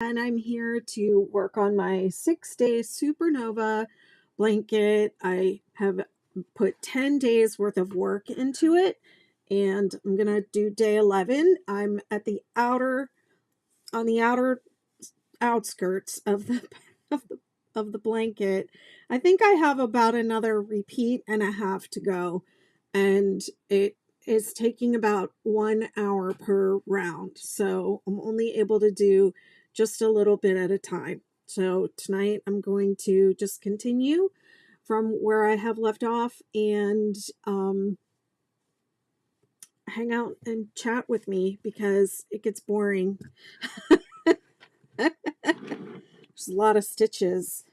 And I'm here to work on my 6-day Supernova blanket. I have put 10 days worth of work into it, and I'm going to do day 11. I'm at the on the outer outskirts of the of the of the blanket. I think I have about another repeat and a half to go, and it is taking about 1 hour per round. So I'm only able to do just a little bit at a time. So tonight I'm going to just continue from where I have left off and hang out and chat with me because it gets boring. There's a lot of stitches.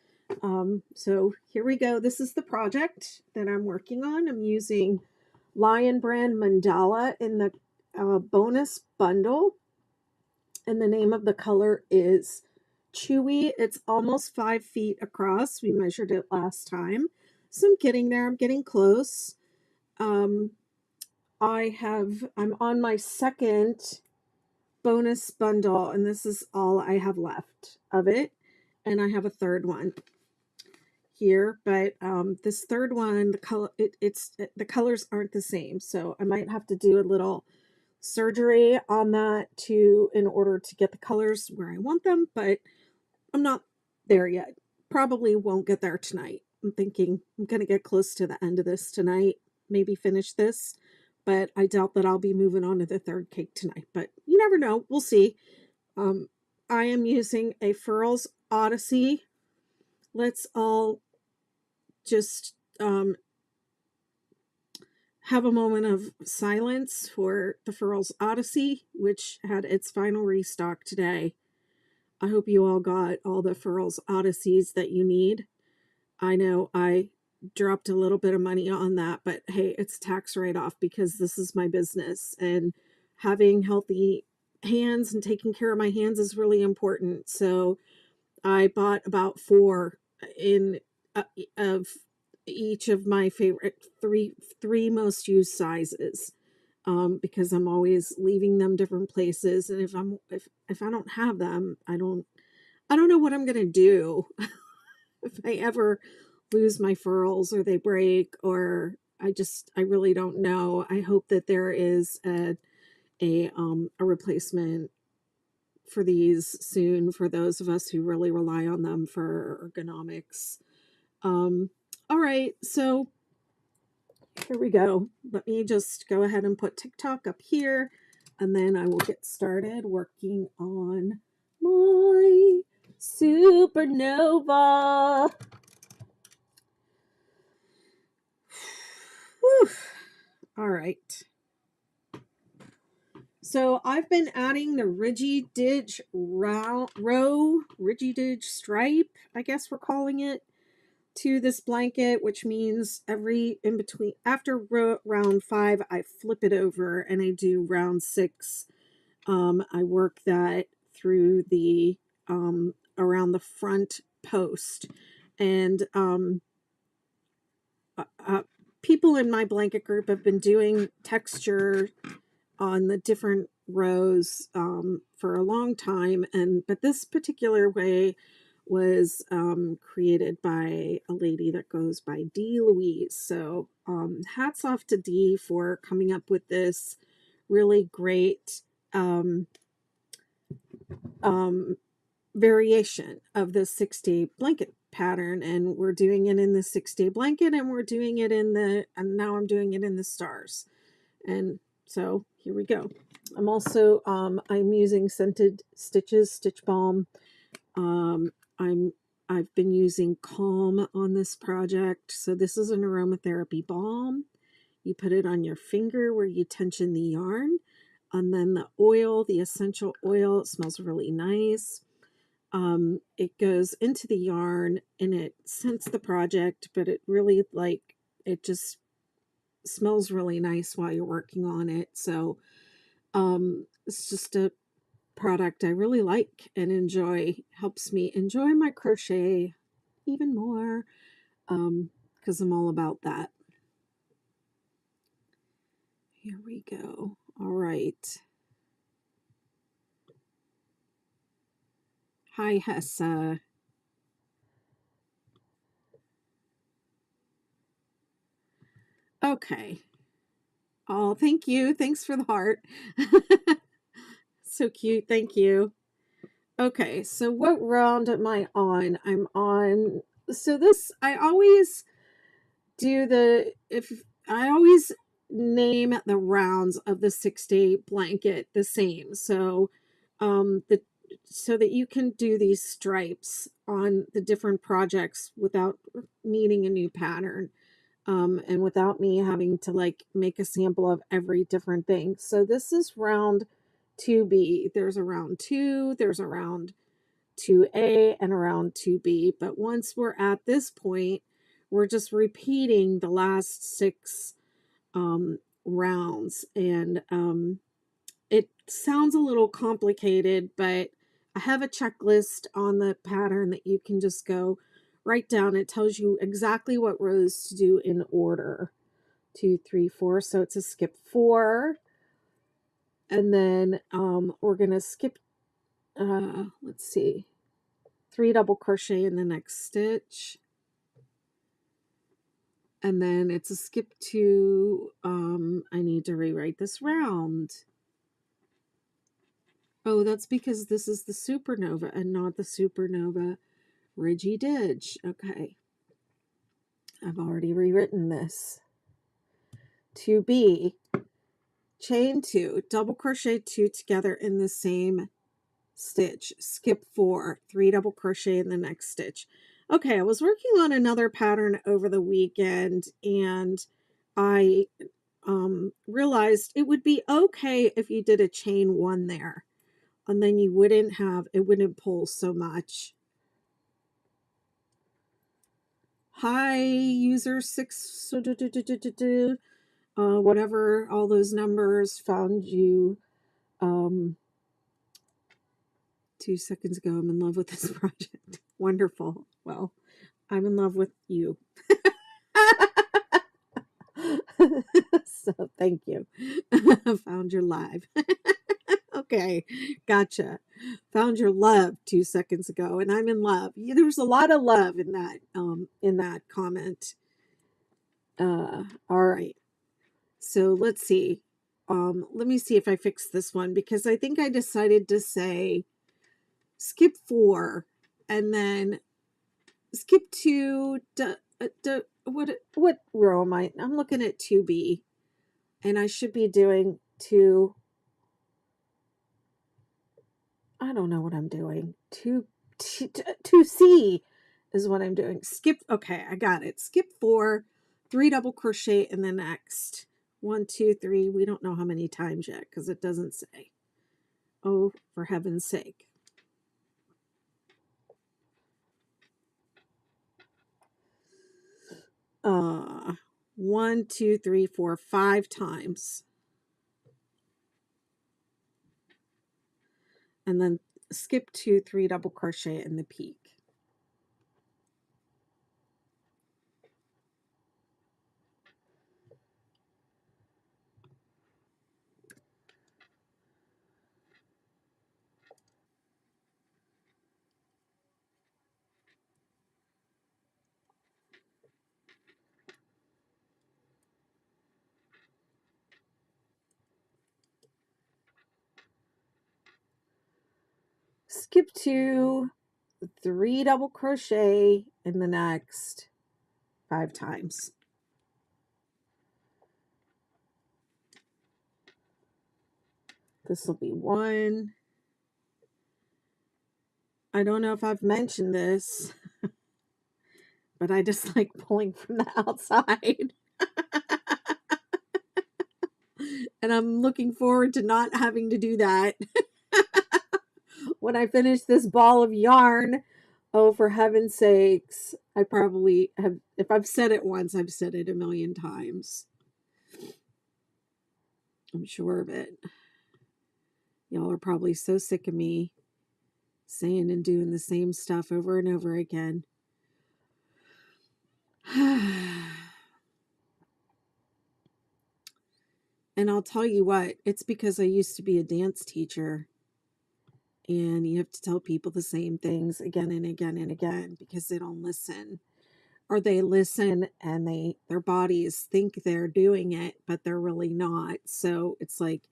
So here we go. This is the project that I'm working on. I'm using Lion Brand Mandala in the bonus bundle. And the name of the color is Chewy. It's almost 5 feet across. We measured it last time. So I'm getting there. I'm getting close. I'm on my second bonus bundle, and this is all I have left of it. And I have a third one here, but this third one, the colors aren't the same, so I might have to do a little surgery on that in order to get the colors where I want them, but I'm not there yet. Probably won't get there tonight. I'm thinking I'm going to get close to the end of this tonight, maybe finish this, but I doubt that I'll be moving on to the third cake tonight, but you never know. We'll see. I am using a Furls Odyssey. Let's all just have a moment of silence for the Furls Odyssey, which had its final restock today. I hope you all got all the Furls Odysseys that you need. I know I dropped a little bit of money on that, but hey, it's tax write-off because this is my business, and having healthy hands and taking care of my hands is really important. So I bought about 4 in of each of my favorite three most used sizes, because I'm always leaving them different places, and if I don't have them, I don't know what I'm gonna do if I ever lose my furls or they break, or I really don't know. I hope that there is a replacement for these soon for those of us who really rely on them for ergonomics. All right, so here we go. Let me just go ahead and put TikTok up here, and then I will get started working on my Supernova. Whew. All right. So I've been adding the Ridgy Didge Ridgy Didge stripe, I guess we're calling it, to this blanket, which means after round 5, I flip it over and I do round 6. I work that through the around the front post, and people in my blanket group have been doing texture on the different rows for a long time, but this particular way was created by a lady that goes by Dee Louise. So hats off to Dee for coming up with this really great variation of the 6-day blanket pattern, and we're doing it in the 6-day blanket, and now I'm doing it in the stars. And so here we go. I'm also I'm using Scented Stitches Stitch Balm. I've been using Calm on this project. So this is an aromatherapy balm. You put it on your finger where you tension the yarn, and then the oil, the essential oil, it smells really nice. It goes into the yarn and it scents the project, but it really it just smells really nice while you're working on it. So it's just a product I really like and enjoy. Helps me enjoy my crochet even more, because I'm all about that. Here we go. All right. Hi, Hessa. Okay. Oh, thank you. Thanks for the heart. So cute. Thank you. Okay, so what round am I on? I'm on. So this, I always do the, if I always name the rounds of the 6-day blanket the same. So, the, so that you can do these stripes on the different projects without needing a new pattern. And without me having to like make a sample of every different thing. So this is round 2B. There's a round 2, there's a round 2A, and a round 2B. But once we're at this point, we're just repeating the last 6 rounds. And it sounds a little complicated, but I have a checklist on the pattern that you can just go write down. It tells you exactly what rows to do in order. 2, 3, 4. So it's a skip 4. And then we're going to skip, let's see, 3 double crochet in the next stitch. And then it's a skip 2. I need to rewrite this round. Oh, that's because this is the Supernova and not the Supernova Ridgy Didge. Okay. I've already rewritten this. 2B, chain 2, double crochet 2 together in the same stitch, skip 4, 3 double crochet in the next stitch. Okay, I was working on another pattern over the weekend, and I realized it would be okay if you did a chain 1 there, and then you wouldn't have, it wouldn't pull so much. Hi, user 6, whatever, all those numbers found you 2 seconds ago. I'm in love with this project. Wonderful. Well, I'm in love with you. So thank you. Found your live. Okay, gotcha. Found your love 2 seconds ago, and I'm in love. Yeah, there was a lot of love in that comment. All right. So let's see. Let me see if I fix this one, because I think I decided to say skip 4 and then skip 2. What row am I? I'm looking at 2B, and I should be doing 2. I don't know what I'm doing. 2C is what I'm doing. Skip. Okay, I got it. Skip 4, 3 double crochet in the next. 1, 2, 3. We don't know how many times yet because it doesn't say. Oh, for heaven's sake. Uh, 1, 2, 3, 4, 5 times. And then skip 2, 3 double crochet in the peak. Skip 2, 3 double crochet in the next 5 times. This will be 1. I don't know if I've mentioned this, but I just like pulling from the outside. And I'm looking forward to not having to do that when I finish this ball of yarn. Oh, for heaven's sakes. I probably have, if I've said it once, I've said it a million times. I'm sure of it. Y'all are probably so sick of me saying and doing the same stuff over and over again. And I'll tell you what, it's because I used to be a dance teacher. and you have to tell people the same things again and again and again because they don't listen, or they listen and their bodies think they're doing it, but they're really not. So it's like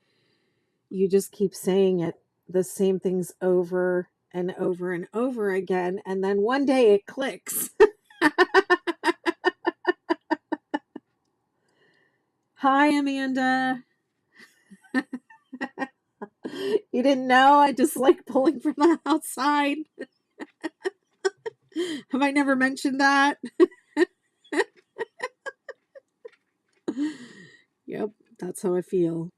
you just keep saying it, the same things over and over and over again, and then one day it clicks. Hi, Amanda. You didn't know I just like pulling from the outside? Have I never mentioned that? Yep, that's how I feel.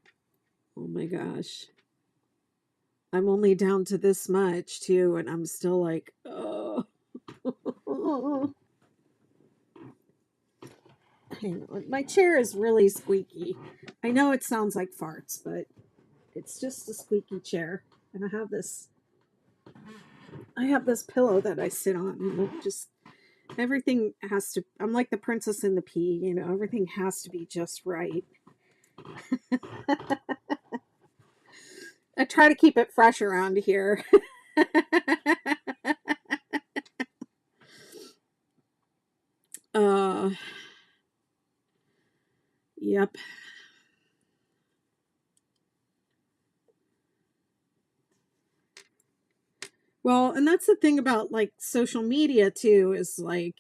Oh my gosh. I'm only down to this much too, and I'm still like, oh. Hang on. My chair is really squeaky. I know it sounds like farts, but it's just a squeaky chair. And I have this pillow that I sit on, and it just everything has to, I'm like the princess and the pea, you know, everything has to be just right. I try to keep it fresh around here. uh yep. Well, and that's the thing about like social media too, is like,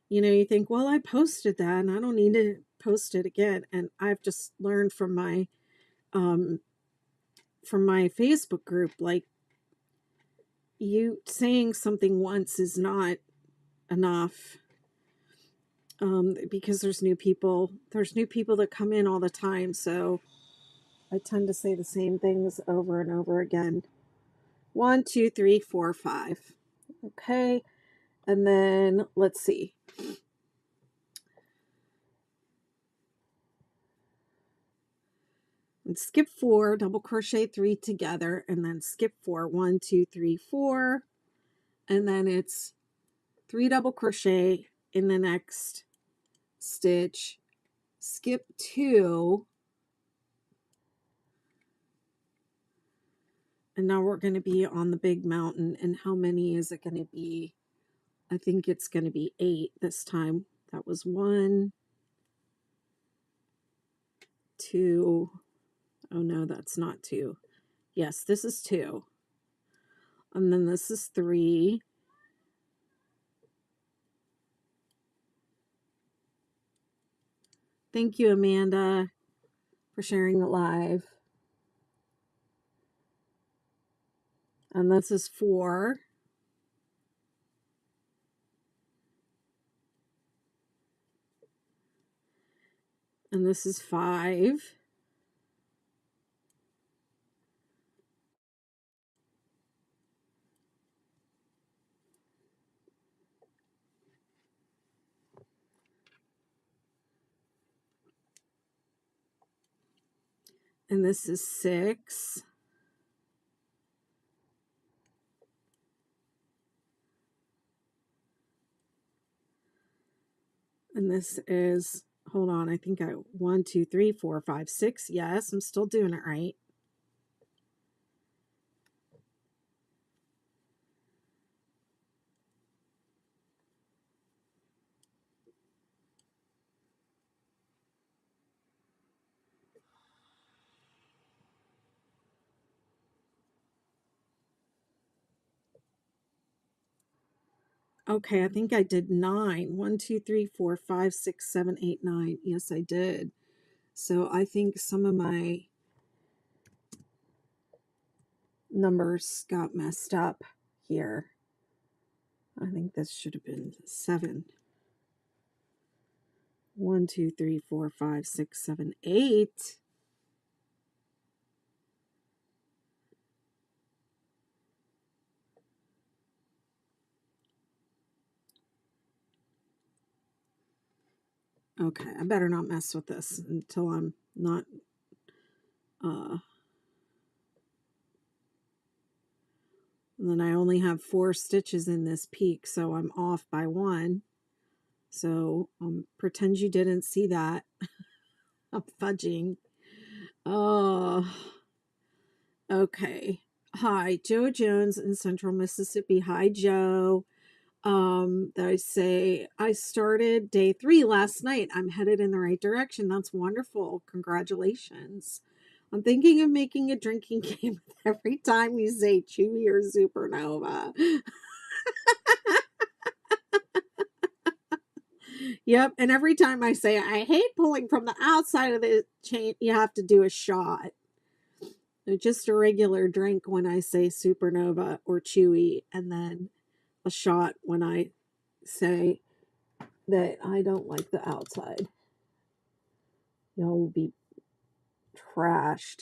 you know, you think, well, I posted that and I don't need to post it again. And I've just learned um from my Facebook group, like, you saying something once is not enough. Because there's new people that come in all the time, so I tend to say the same things over and over again. 1, 2, 3, 4, 5. Okay. And then let's see. And skip 4, double crochet 3 together, and then skip 4. 1, 2, 3, 4. And then it's 3 double crochet in the next stitch, skip 2, and now we're going to be on the big mountain. And how many is it going to be? I think it's going to be 8 this time. That was 1, 2. Oh no, that's not 2. Yes, this is 2. And then this is 3. Thank you, Amanda, for sharing the live. And this is 4. And this is 5. And this is 6. And this is, hold on, I think 1, 2, 3, 4, 5, 6. Yes, I'm still doing it right. Okay, I think I did 9. 1, 2, 3, 4, 5, 6, 7, 8, 9. Yes, I did. So I think some of my numbers got messed up here. I think this should have been 7. 1, 2, 3, 4, 5, 6, 7, 8. Okay, I better not mess with this until I'm not and then I only have 4 stitches in this peak, so I'm off by 1. So pretend you didn't see that. I'm fudging. Oh, okay. Hi, Joe Jones in Central Mississippi. Hi, Joe. They say I started day 3 last night. I'm headed in the right direction. That's wonderful. Congratulations. I'm thinking of making a drinking game every time we say Chewy or Supernova. Yep, and every time I say I hate pulling from the outside of the chain, you have to do a shot. Just a regular drink when I say Supernova or Chewy, and then a shot when I say that I don't like the outside. You'll be trashed.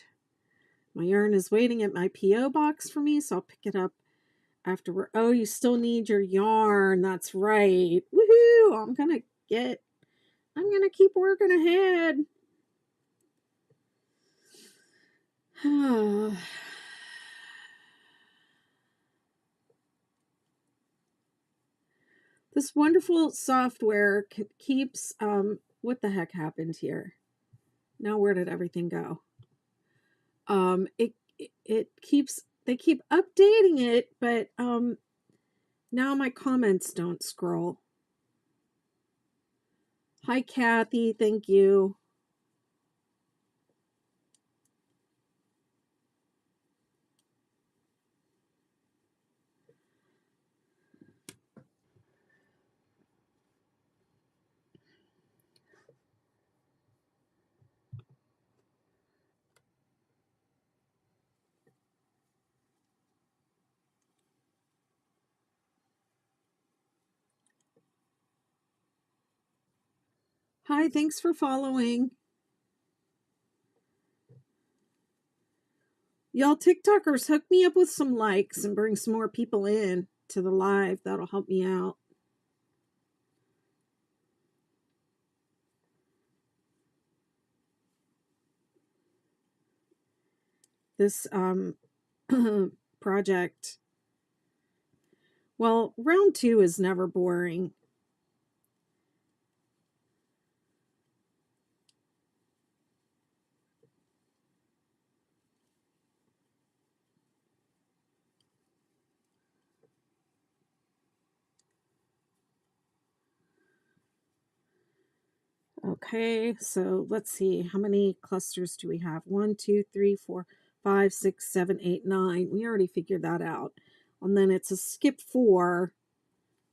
My yarn is waiting at my P.O. box for me, so I'll pick it up afterward. Oh, you still need your yarn. That's right. Woohoo! I'm gonna keep working ahead. This wonderful software keeps, what the heck happened here? Now where did everything go? It keeps, they keep updating it, but now my comments don't scroll. Hi, Kathy. Thank you. Hi, thanks for following. Y'all TikTokers, hook me up with some likes and bring some more people in to the live. That'll help me out. This project, well, round 2 is never boring. Okay, so let's see. How many clusters do we have? 1, 2, 3, 4, 5, 6, 7, 8, 9. We already figured that out. And then it's a skip 4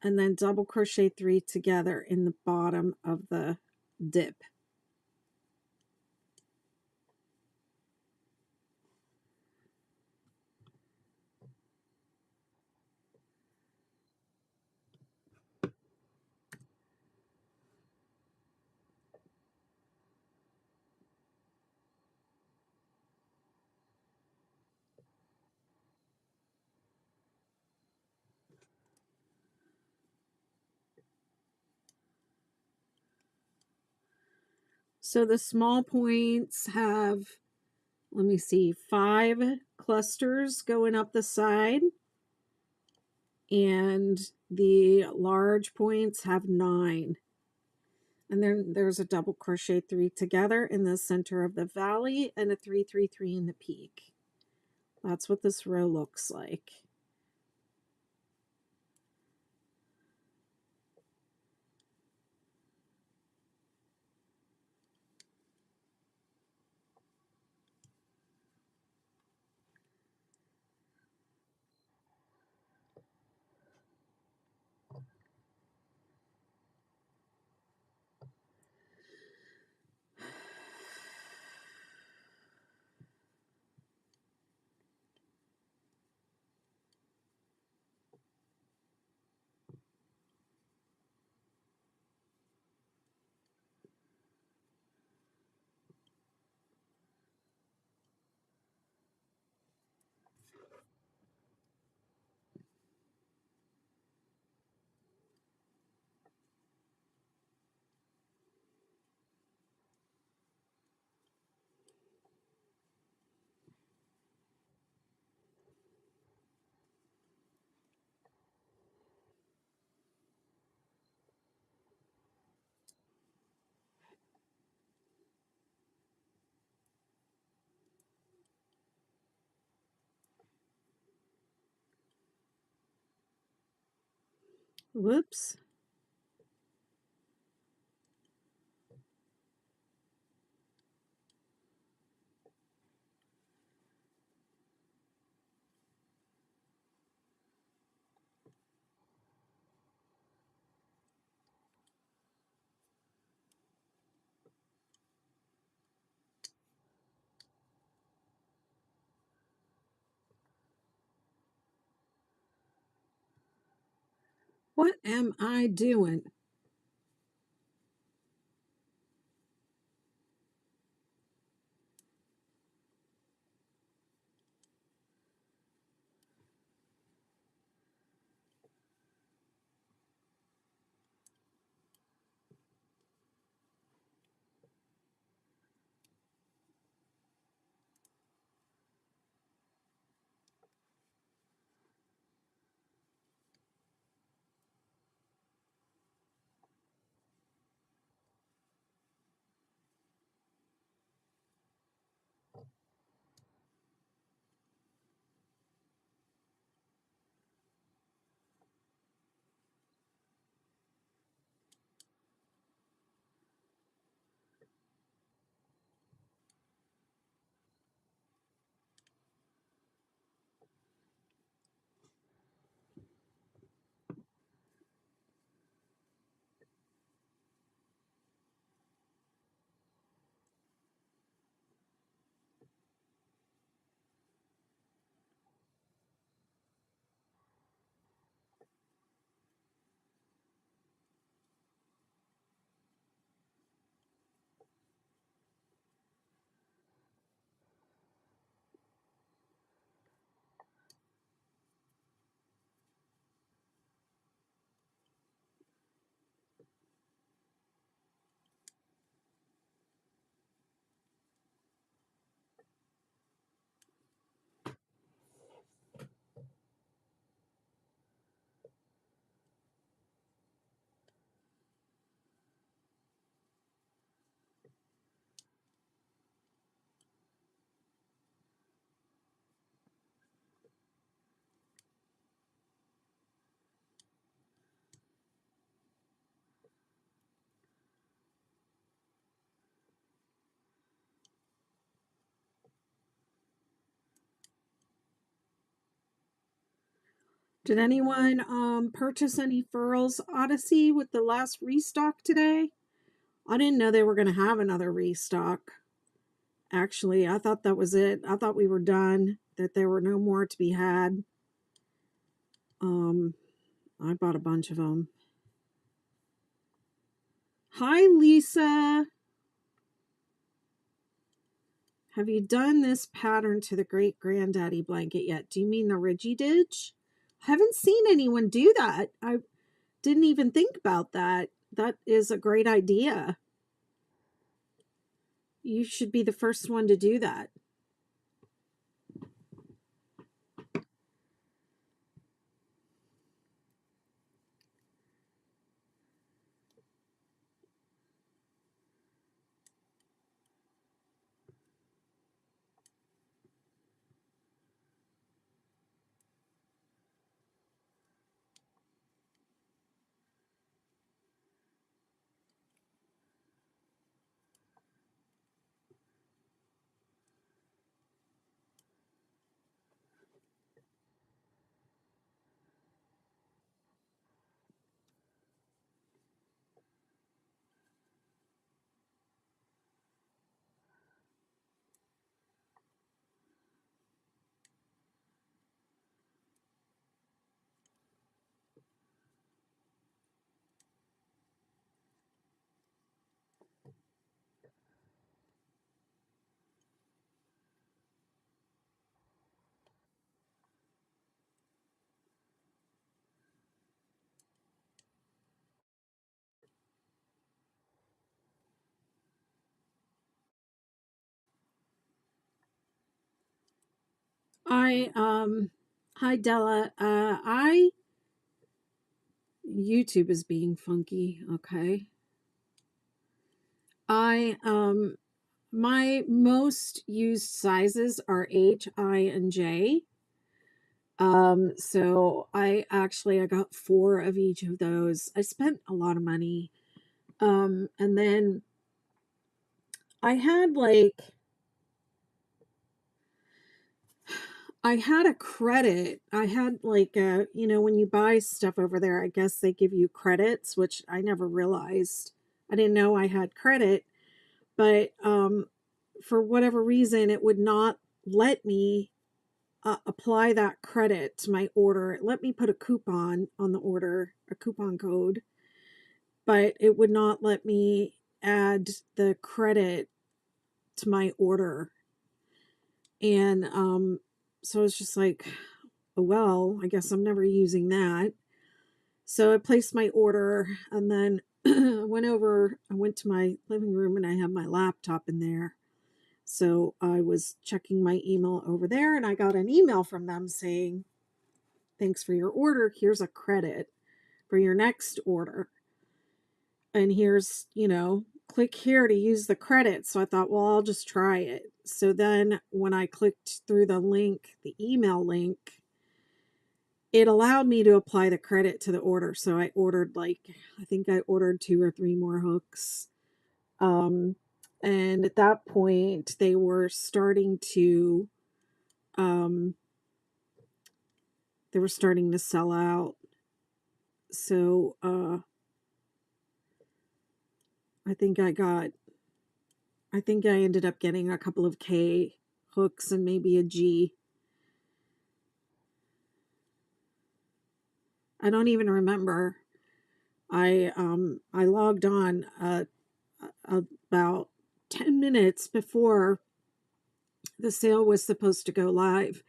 and then double crochet 3 together in the bottom of the dip. So the small points have, let me see, 5 clusters going up the side, and the large points have 9. And then there's a double crochet 3 together in the center of the valley and a 3, 3, 3 in the peak. That's what this row looks like. Whoops. What am I doing? Did anyone purchase any Furls Odyssey with the last restock today? I didn't know they were going to have another restock. Actually, I thought that was it. I thought we were done, that there were no more to be had. I bought a bunch of them. Hi, Lisa. Have you done this pattern to the great granddaddy blanket yet? Do you mean the Ridgy Didge? I haven't seen anyone do that. I didn't even think about that. That is a great idea. You should be the first one to do that. Hi Della. YouTube is being funky. Okay. My most used sizes are H, I, and J. So I got 4 of each of those. I spent a lot of money. And then I had I had a credit. I had when you buy stuff over there, I guess they give you credits, which I never realized. I didn't know I had credit, but for whatever reason, it would not let me apply that credit to my order. It let me put a coupon on the order, a coupon code, but it would not let me add the credit to my order. And so it's just like, oh, well, I guess I'm never using that. So I placed my order, and then I went to my living room, and I have my laptop in there. So I was checking my email over there, and I got an email from them saying, thanks for your order. Here's a credit for your next order. And here's, click here to use the credit. So I thought, well, I'll just try it. So then when I clicked through the link, the email link, it allowed me to apply the credit to the order. So I ordered I think I ordered 2 or 3 more hooks. And at that point they were starting to sell out. So I think I ended up getting a couple of K hooks and maybe a G. I don't even remember. I logged on about 10 minutes before the sale was supposed to go live,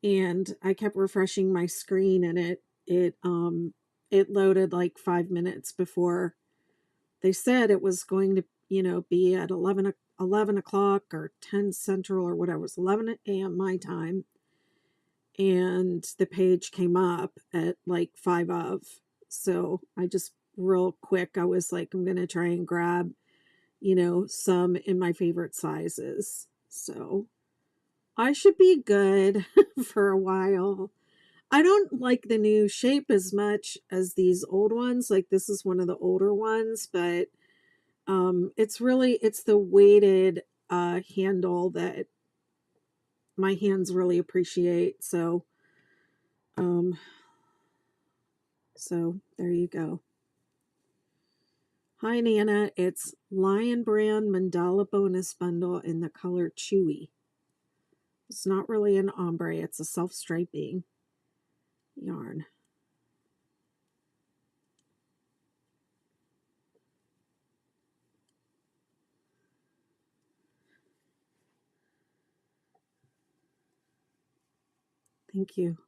and I kept refreshing my screen, and it loaded like 5 minutes before they said it was going to be at 11 o'clock or 10 central or whatever. It was 11 a.m. my time, and the page came up at like 5 of. So I just real quick, I was like, I'm gonna try and grab some in my favorite sizes. So I should be good for a while. I don't like the new shape as much as these old ones. Like this is one of the older ones, but it's the weighted handle that my hands really appreciate. So so there you go. Hi Nana, it's Lion Brand Mandala bonus bundle in the color Chewy. It's not really an ombre, it's a self-striping yarn. Thank you.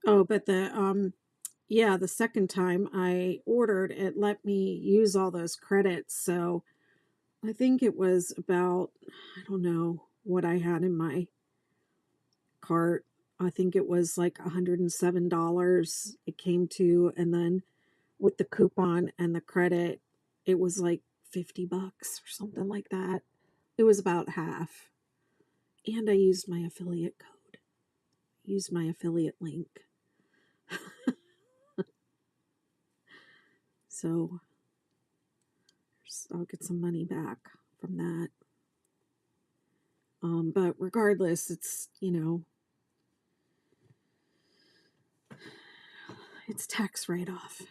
Oh, but the second time I ordered, it let me use all those credits. So I think it was about, I don't know what I had in my cart. I think it was like $107 it came to, and then with the coupon and the credit, it was like $50 or something like that. It was about half. And I used my affiliate code. Used my affiliate link. So I'll get some money back from that. But regardless, it's, it's tax write-off.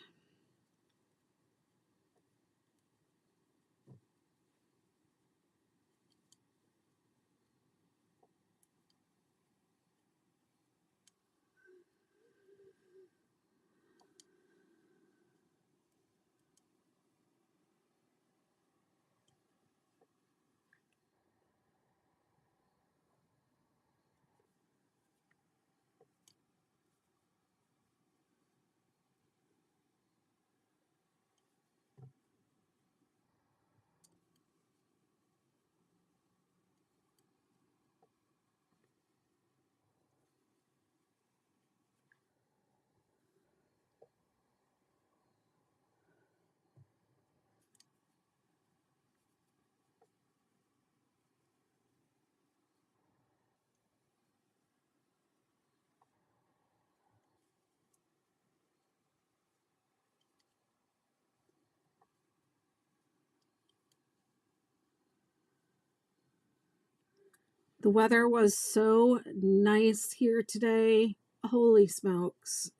The weather was so nice here today. Holy smokes.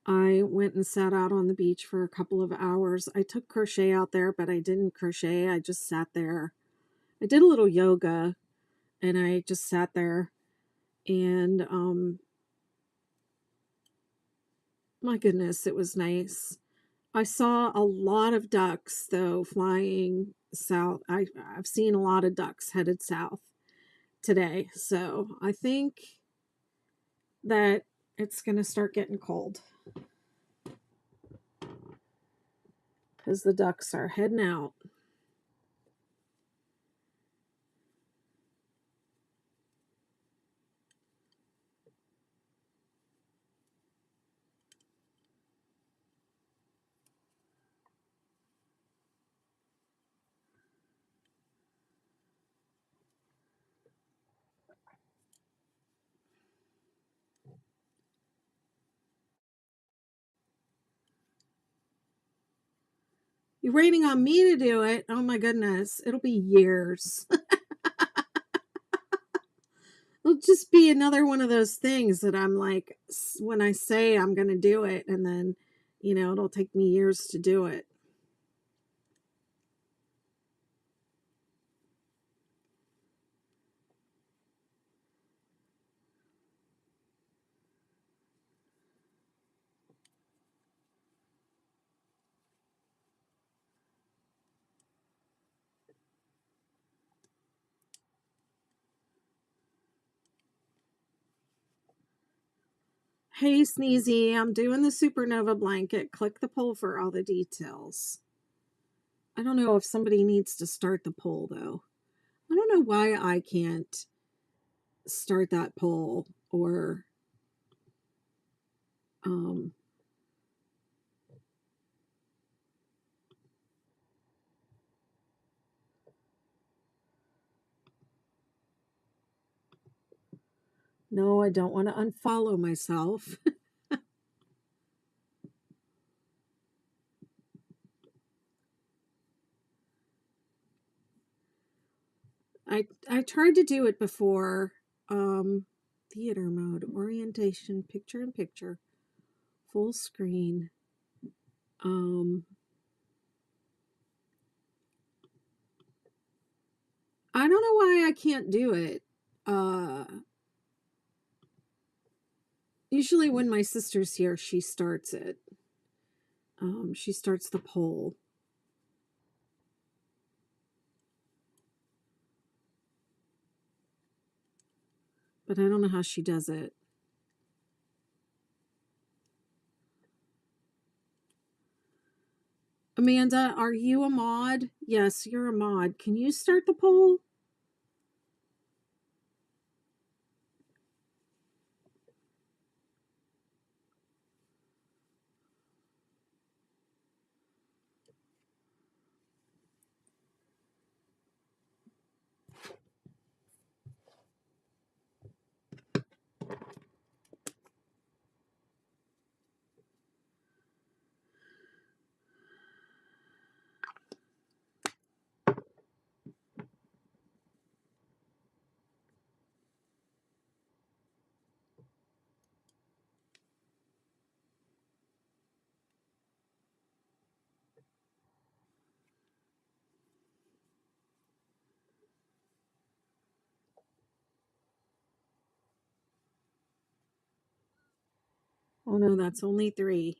I went and sat out on the beach for a couple of hours. I took crochet out there, but I didn't crochet. I just sat there. I did a little yoga and I just sat there. And my goodness, it was nice. I saw a lot of ducks though flying south. I've seen a lot of ducks headed south today. So I think that it's going to start getting cold because the ducks are heading out. You're waiting on me to do it. Oh my goodness. It'll be years. It'll just be another one of those things that I'm like, when I say I'm going to do it, and then, it'll take me years to do it. Hey, Sneezy, I'm doing the Supernova blanket. Click the poll for all the details. I don't know if somebody needs to start the poll, though. I don't know why I can't start that poll or um no, I don't want to unfollow myself. I tried to do it before. Theater mode, orientation, picture in picture, full screen. I don't know why I can't do it. Usually when my sister's here, she starts it. She starts the poll. But I don't know how she does it. Amanda, are you a mod? Yes, you're a mod. Can you start the poll? Oh no, that's only 3.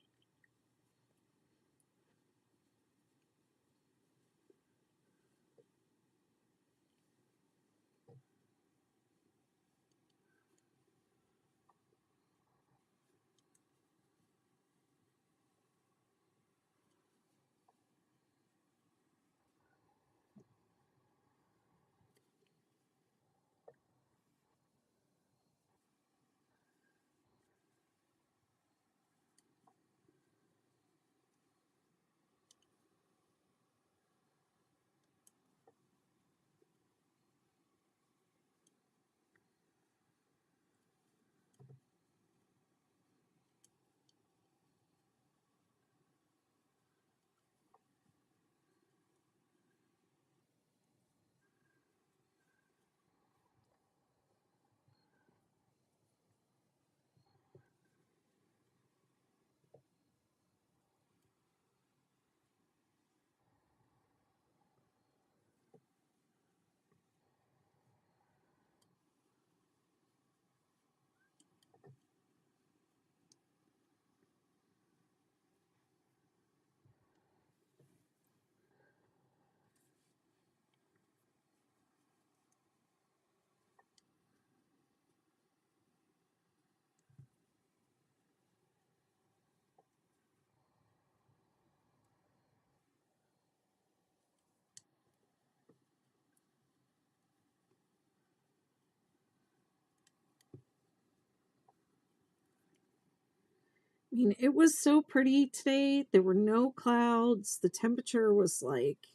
mean, it was so pretty today. There were no clouds. The temperature was like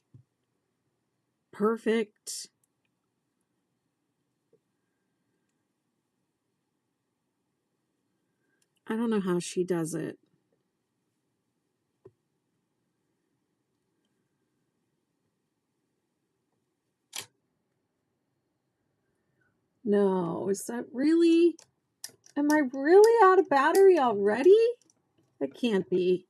perfect. I don't know how she does it. No, is that really? Am I really out of battery already? That can't be.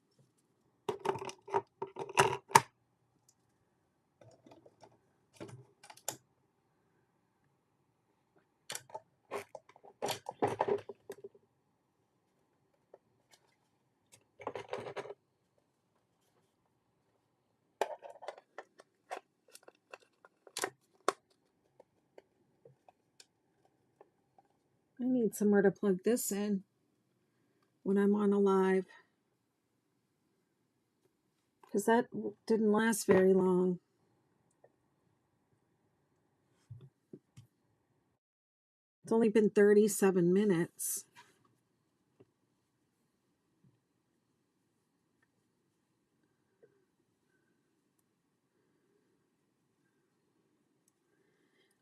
I need somewhere to plug this in when I'm on a live, because that didn't last very long. It's only been 37 minutes.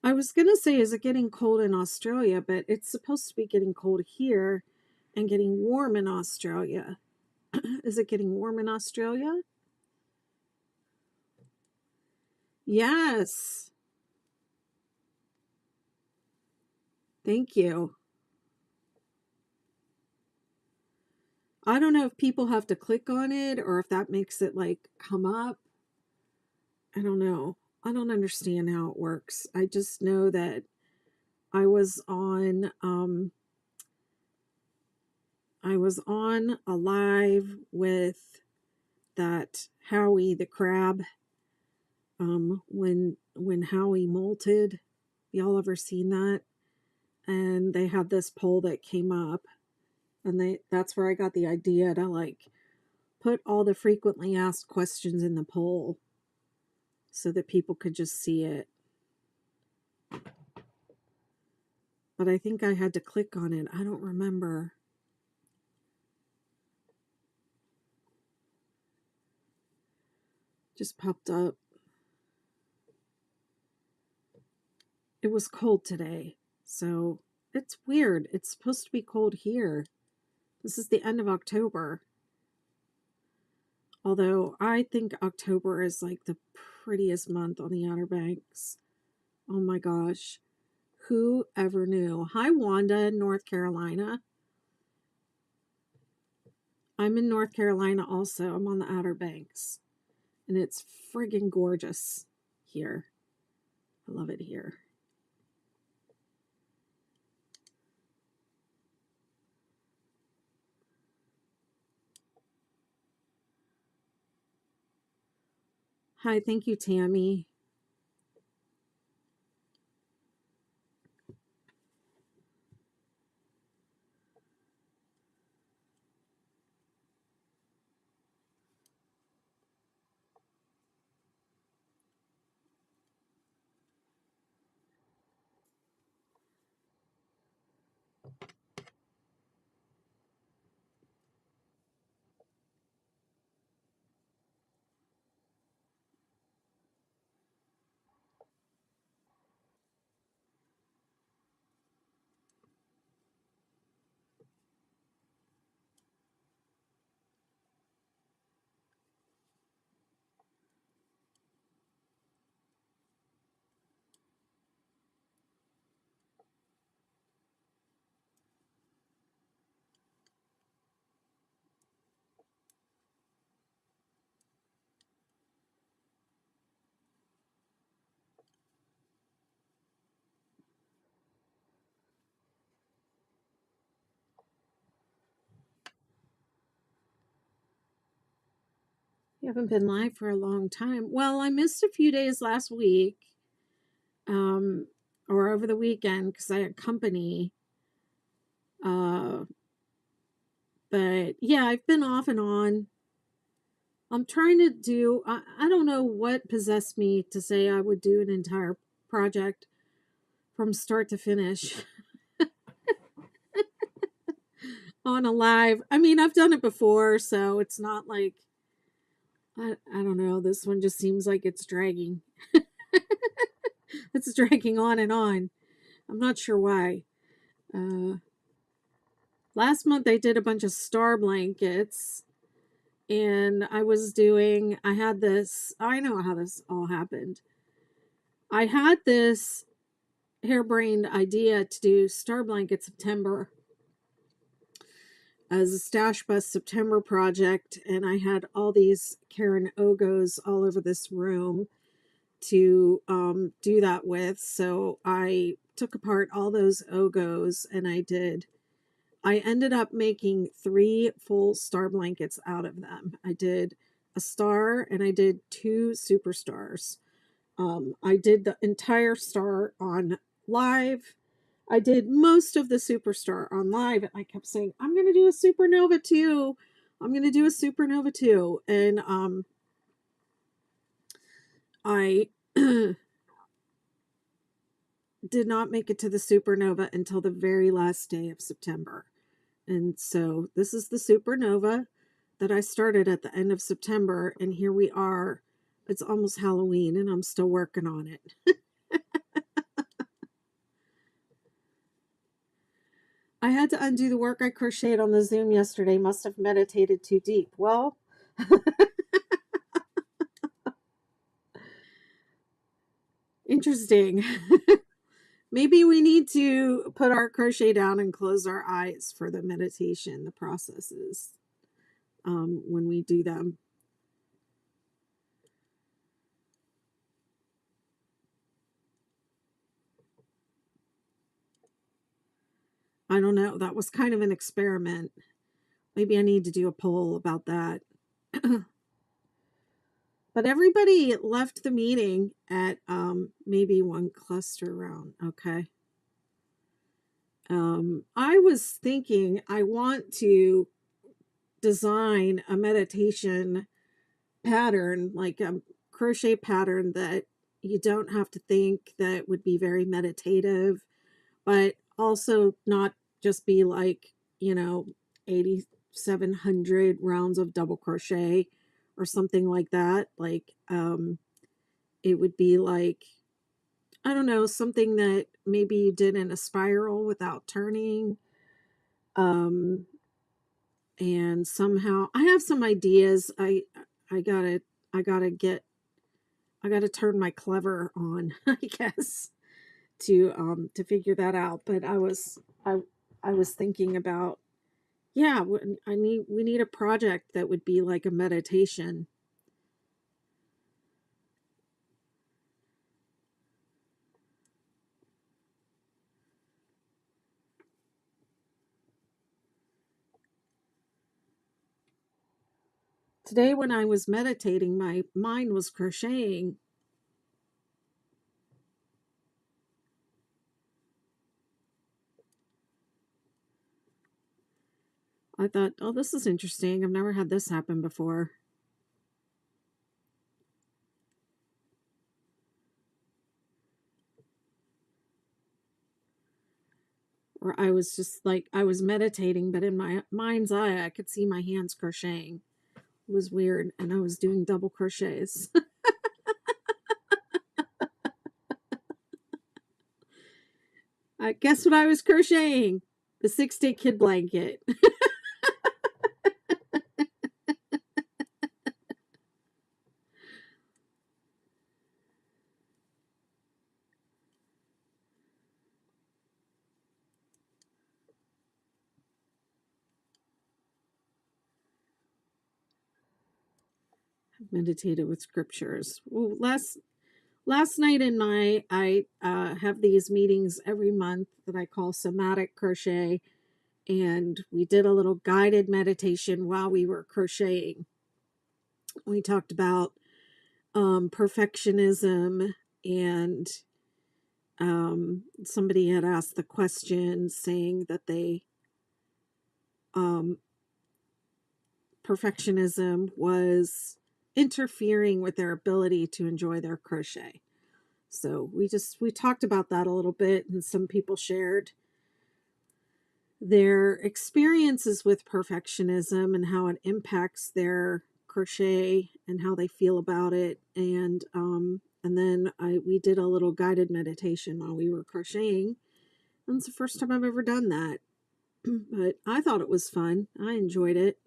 I was going to say, is it getting cold in Australia? But it's supposed to be getting cold here and getting warm in Australia. Is it getting warm in Australia? Yes. Thank you. I don't know if people have to click on it or if that makes it like come up. I don't know. I don't understand how it works. I just know that I was on a live with that Howie the crab when Howie molted. Y'all ever seen that? And they had this poll that came up, and that's where I got the idea to like put all the frequently asked questions in the poll so that people could just see it. But I think I had to click on it. I don't remember. Just popped up. It was cold today, so it's weird. It's supposed to be cold here. This is the end of October. Although I think October is like the prettiest month on the Outer Banks. Oh my gosh. Who ever knew? Hi, Wanda, North Carolina. I'm in North Carolina also. I'm on the Outer Banks. And it's friggin' gorgeous here. I love it here. Hi, thank you, Tammy. You haven't been live for a long time. Well, I missed a few days last week, or over the weekend because I had company. But yeah, I've been off and on. I'm trying to do, I don't know what possessed me to say I would do an entire project from start to finish. on a live. I mean, I've done it before, so it's not like, I don't know. This one just seems like it's dragging. It's dragging on and on. I'm not sure why. Uh, Last month I did a bunch of star blankets, and I had this, I know how this all happened. I had this harebrained idea to do Star Blanket September as a Stash Bust September project, and I had all these Karen Ogos all over this room to do that with. So I took apart all those Ogos, and I ended up making 3 full star blankets out of them. I did a star and I did 2 superstars. I did the entire star on live. I did most of the superstar on live, and I kept saying, I'm going to do a supernova too. I'm going to do a supernova too. And I did not make it to the supernova until the very last day of September. And so this is the supernova that I started at the end of September, and here we are. It's almost Halloween, and I'm still working on it. I had to undo the work I crocheted on the Zoom yesterday. Must have meditated too deep. Well, interesting. Maybe we need to put our crochet down and close our eyes for the meditation, the processes, when we do them. I don't know. That was kind of an experiment. Maybe I need to do a poll about that. But everybody left the meeting at maybe one cluster round. Okay. I was thinking I want to design a meditation pattern, like a crochet pattern that you don't have to think, that would be very meditative, but also not just be like, 8,700 rounds of double crochet or something like that. Like, it would be like, I don't know, something that maybe you did in a spiral without turning. And somehow I have some ideas. I gotta I gotta get I gotta turn my clever on, I guess, to figure that out. But I was thinking about, yeah, we need a project that would be like a meditation. Today when I was meditating, my mind was crocheting. I thought, oh, this is interesting. I've never had this happen before. Or I was just like, I was meditating, but in my mind's eye, I could see my hands crocheting. It was weird. And I was doing double crochets. I guess what I was crocheting? The 6-day kid blanket. Meditated with scriptures. Well, last night in I have these meetings every month that I call somatic crochet, and we did a little guided meditation while we were crocheting. We talked about perfectionism, and somebody had asked the question saying that perfectionism was interfering with their ability to enjoy their crochet. So we talked about that a little bit, and some people shared their experiences with perfectionism and how it impacts their crochet and how they feel about it. And then we did a little guided meditation while we were crocheting. And it's the first time I've ever done that. But I thought it was fun. I enjoyed it.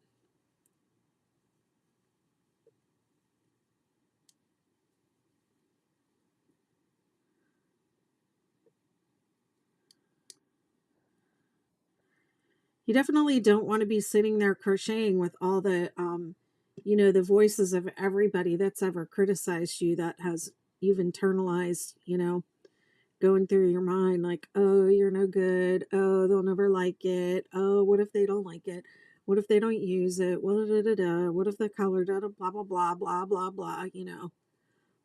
You definitely don't want to be sitting there crocheting with all the, the voices of everybody that's ever criticized you, that has you've internalized, going through your mind like, oh, you're no good. Oh, they'll never like it. Oh, what if they don't like it? What if they don't use it? What if the color, blah, blah, blah, blah, blah, blah,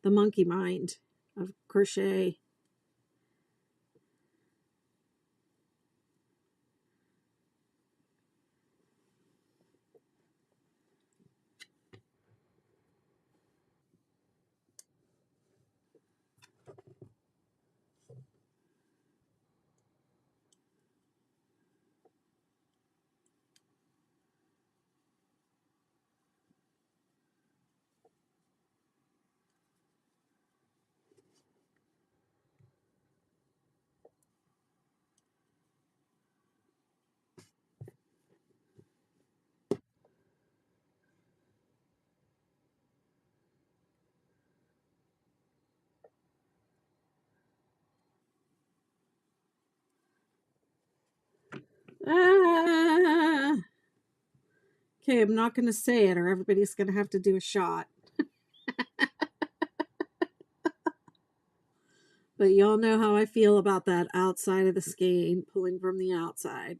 the monkey mind of crochet. Ah! Okay, I'm not going to say it or everybody's going to have to do a shot. But y'all know how I feel about that outside of the skein, pulling from the outside.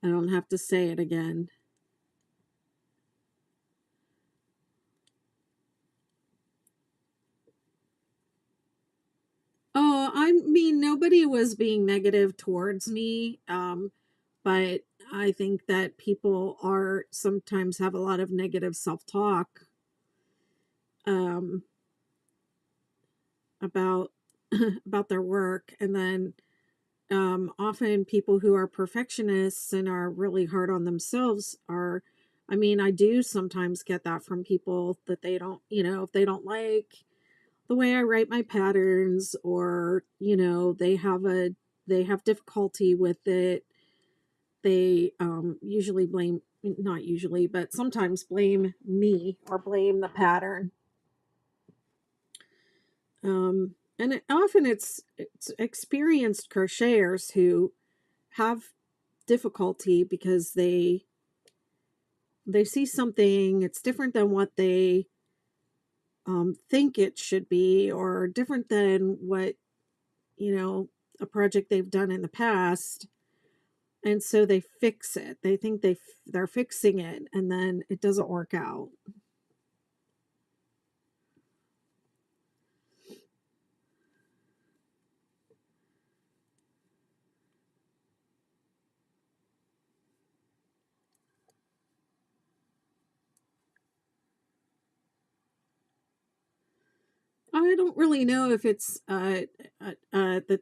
I don't have to say it again. Oh, I mean, nobody was being negative towards me, but I think that people are sometimes have a lot of negative self-talk um, about about their work, and then often people who are perfectionists and are really hard on themselves are. I mean, I do sometimes get that from people that they don't, if they don't like the way I write my patterns, or they have difficulty with it. They usually blame, not usually, but sometimes blame me or blame the pattern. And often it's experienced crocheters who have difficulty because they see something, it's different than what they think it should be, or different than what a project they've done in the past, and so they fix it. They think they're fixing it, and then it doesn't work out. I don't really know if it's that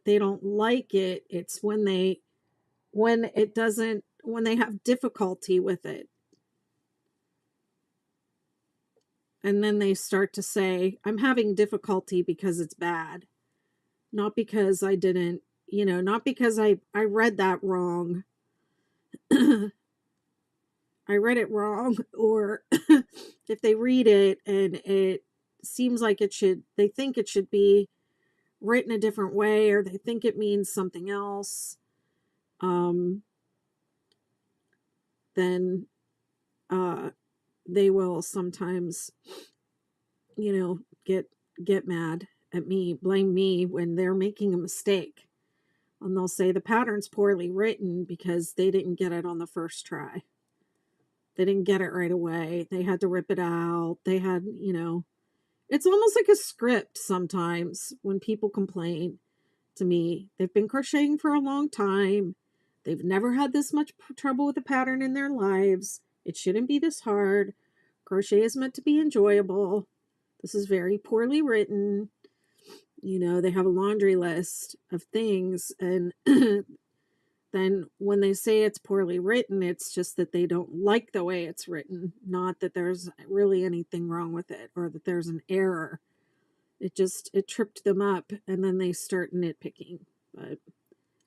they don't like it. It's when it doesn't, when they have difficulty with it, and then they start to say, I'm having difficulty because it's bad, not because I didn't, not because I read that wrong. I read it wrong, or if they read it and it seems like they think it should be written a different way, or they think it means something else, um, then they will sometimes, get mad at me, blame me when they're making a mistake. And they'll say the pattern's poorly written because they didn't get it on the first try. They didn't get it right away. They had to rip it out. They had, it's almost like a script sometimes when people complain to me. They've been crocheting for a long time. They've never had this much trouble with a pattern in their lives. It shouldn't be this hard. Crochet is meant to be enjoyable. This is very poorly written. They have a laundry list of things, and then when they say it's poorly written, it's just that they don't like the way it's written, not that there's really anything wrong with it or that there's an error. It tripped them up, and then they start nitpicking. But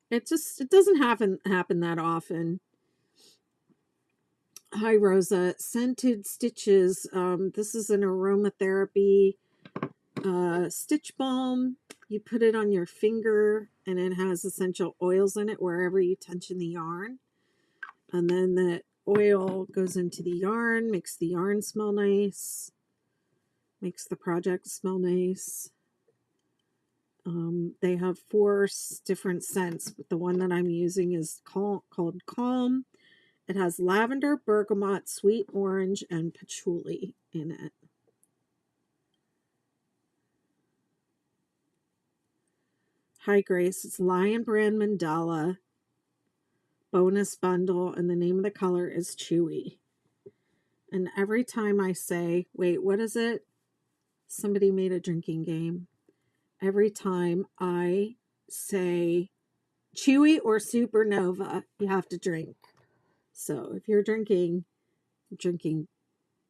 it doesn't happen that often. Hi, Rosa. Scented Stitches. This is an aromatherapy stitch balm. You put it on your finger, and it has essential oils in it wherever you tension the yarn. And then the oil goes into the yarn, makes the yarn smell nice, makes the project smell nice. They have 4 different scents, but the one that I'm using is called Calm. It has lavender, bergamot, sweet orange, and patchouli in it. Hi, Grace. It's Lion Brand Mandala bonus bundle, and the name of the color is Chewy. And every time I say, wait, what is it? Somebody made a drinking game. Every time I say Chewy or Supernova, you have to drink. So if you're drinking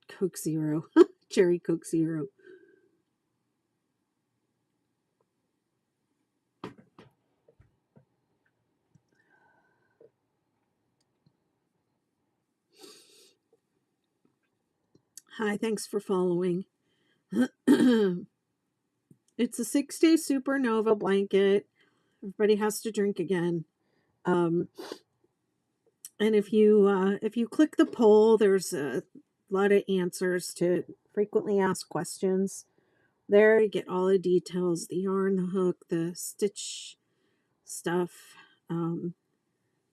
Coke Zero, Cherry Coke Zero. Hi, thanks for following. It's a 6-day Supernova blanket. Everybody has to drink again. And if you click the poll, there's a lot of answers to frequently asked questions. There you get all the details, the yarn, the hook, the stitch stuff,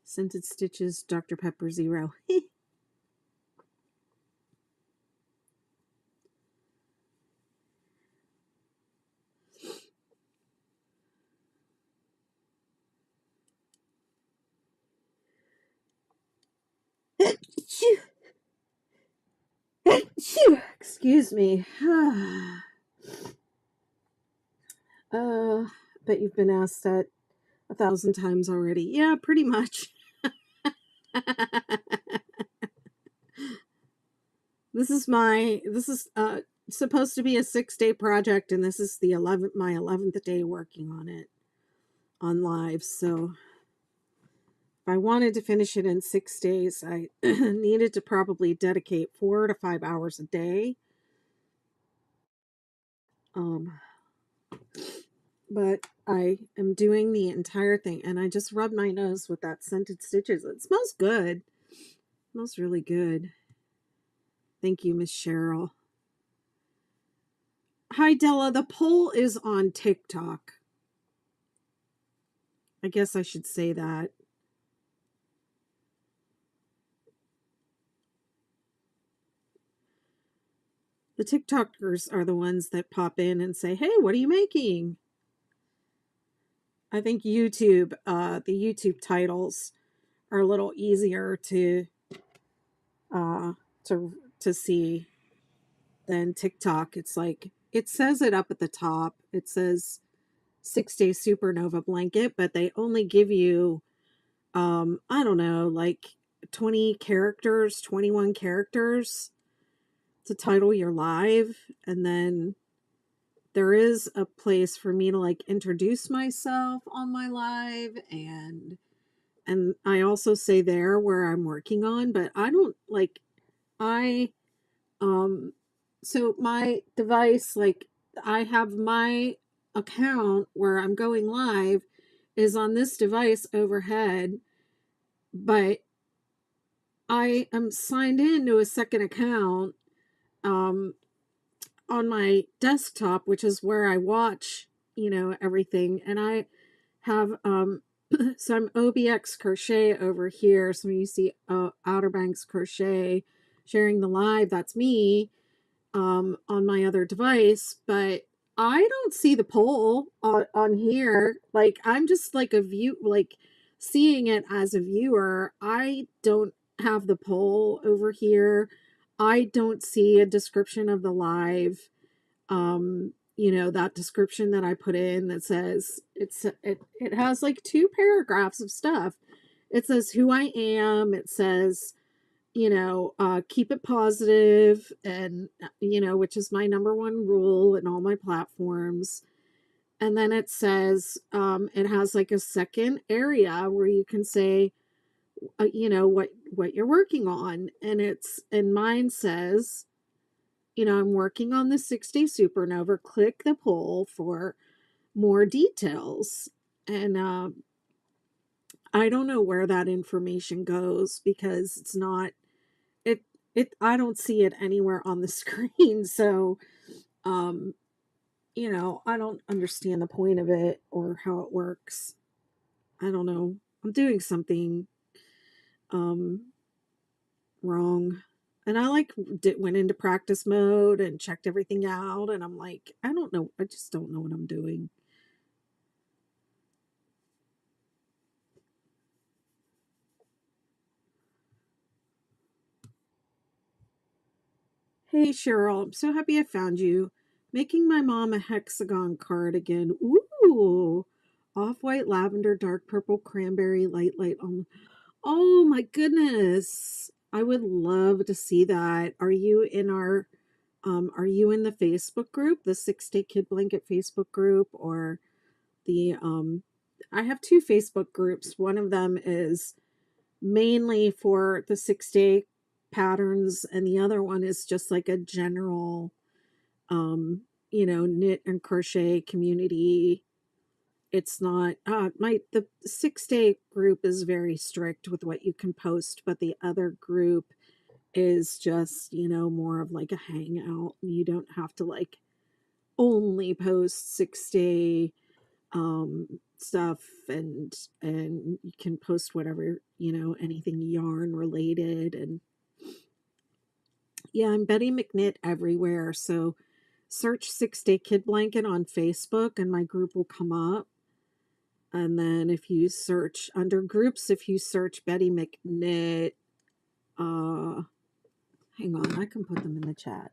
Scented Stitches, Dr. Pepper Zero. Excuse me. Bet you've been asked that 1,000 times already. Yeah, pretty much. This is supposed to be a 6-day project, and this is my 11th day working on it on live. So if I wanted to finish it in 6 days, I needed to probably dedicate 4 to 5 hours a day. But I am doing the entire thing, and I just rubbed my nose with that Scented Stitches. It smells good. It smells really good. Thank you, Miss Cheryl. Hi, Della. The poll is on TikTok. I guess I should say that. The TikTokers are the ones that pop in and say, hey, what are you making? I think YouTube, the YouTube titles are a little easier to see than TikTok. It's like, it says it up at the top. It says 6-day Supernova blanket, but they only give you, I don't know, like 20 characters, 21 characters to title your live. And then there is a place for me to like introduce myself on my live, and I also say there where I'm working on, but I don't like, so my device, like I have my account where I'm going live is on this device overhead, but I am signed in to a second account on my desktop, which is where I watch, everything. And I have some OBX Crochet over here. So you see Outer Banks Crochet sharing the live. That's me on my other device. But I don't see the poll on here. Like, I'm just like seeing it as a viewer. I don't have the poll over here. I don't see a description of the live. That description that I put in that says it has like 2 paragraphs of stuff, it says who I am. It says, keep it positive, and, which is my number one rule in all my platforms. And then it says, it has like a second area where you can say, what you're working on. And mine says, I'm working on the 6-day supernova. Click the poll for more details. And I don't know where that information goes because it's not it I don't see it anywhere on the screen. So um I don't understand the point of it or how it works. I don't know. I'm doing something um wrong. And I went into practice mode and checked everything out, and I'm like, I don't know. I just don't know what I'm doing. Hey Cheryl, I'm so happy I found you. Making my mom a hexagon cardigan. Ooh. Off-white, lavender, dark purple, cranberry, light Oh my goodness. I would love to see that. Are you in the Facebook group, the 6-Day Kid Blanket Facebook group, or the I have two Facebook groups. One of them is mainly for the 6-day patterns, and the other one is just like a general knit and crochet community. It's not the 6-day group is very strict with what you can post, but the other group is just, more of like a hangout. You don't have to like only post 6-day stuff, and you can post whatever, anything yarn related. And yeah, I'm Betty McKnit everywhere. So search 6-Day Kid Blanket on Facebook and my group will come up. And then if you search under groups, if you search Betty McKnit, hang on, I can put them in the chat.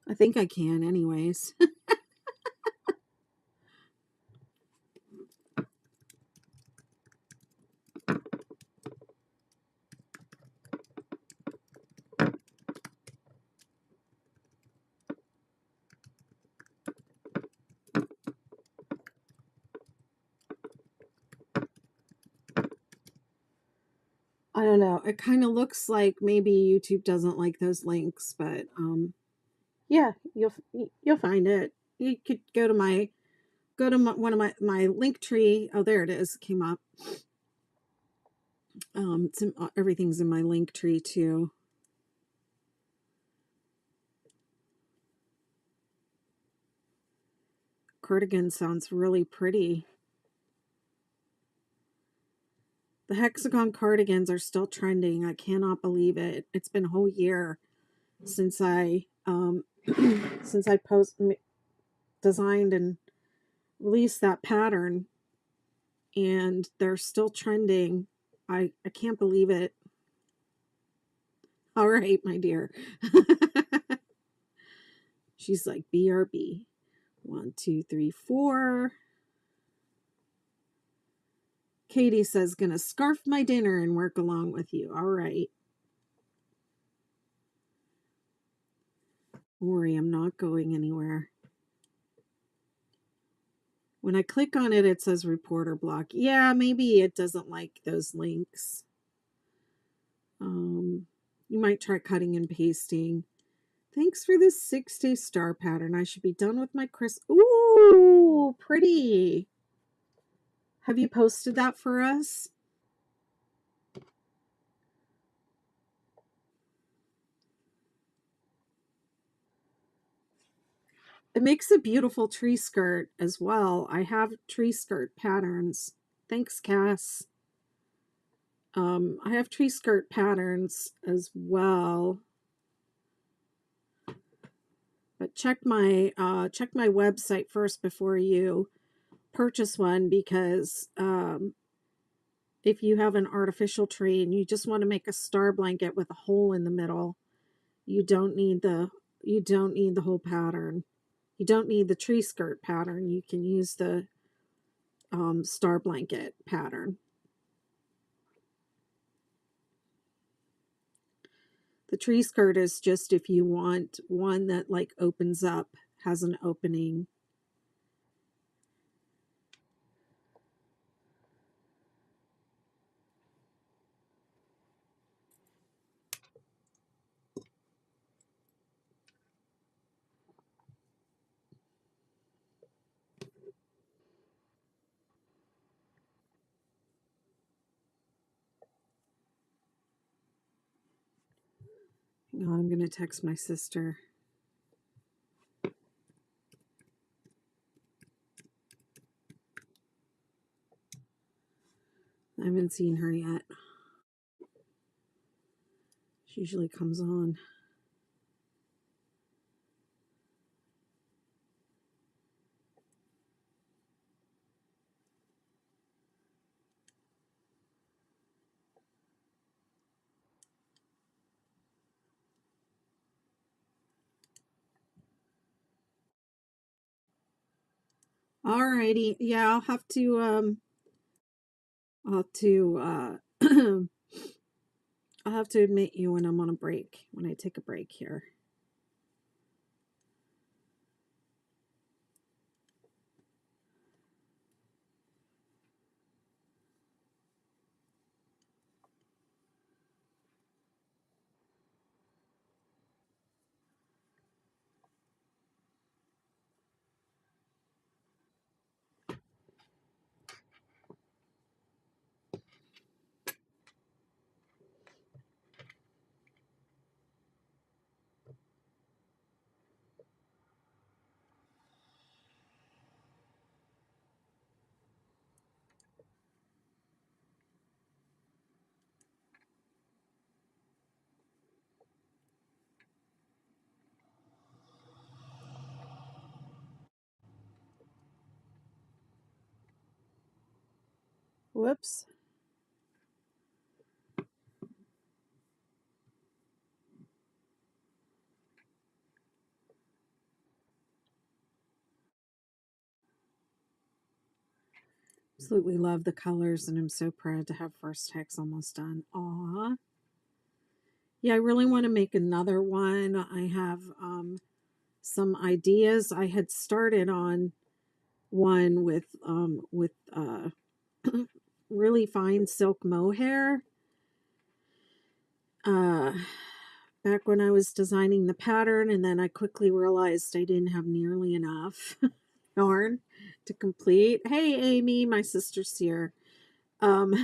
I think I can anyways. I don't know. It kind of looks like maybe YouTube doesn't like those links, but yeah, you'll find it. You could go to one of my link tree. Oh, there it is. It came up. Everything's in my link tree too. Cardigan sounds really pretty. The hexagon cardigans are still trending. I cannot believe it. It's been a whole year since I since I designed and released that pattern, and they're still trending. I can't believe it. All right, my dear. She's like, BRB. 1, 2, 3, 4. Katie says, gonna scarf my dinner and work along with you. All right. Don't worry, I'm not going anywhere. When I click on it, it says reporter block. Yeah, maybe it doesn't like those links. You might try cutting and pasting. Thanks for this 6-day star pattern. I should be done with my Ooh, pretty. Have you posted that for us? It makes a beautiful tree skirt as well. I have tree skirt patterns. Thanks, Cass. I have tree skirt patterns as well. But check my website first before you purchase one, because if you have an artificial tree and you just want to make a star blanket with a hole in the middle, you don't need the whole pattern. You don't need the tree skirt pattern. You can use the star blanket pattern. The tree skirt is just if you want one that like opens up, has an opening. Hang on, I'm going to text my sister. I haven't seen her yet. She usually comes on. Alrighty, yeah, I'll have to I'll have to admit you when I'm on a break, when I take a break here. Whoops. Absolutely love the colors, and I'm so proud to have first text almost done. Aw. Yeah, I really want to make another one. I have some ideas. I had started on one with really fine silk mohair. Back when I was designing the pattern, and then I quickly realized I didn't have nearly enough yarn to complete. Hey, Amy, my sister's here. And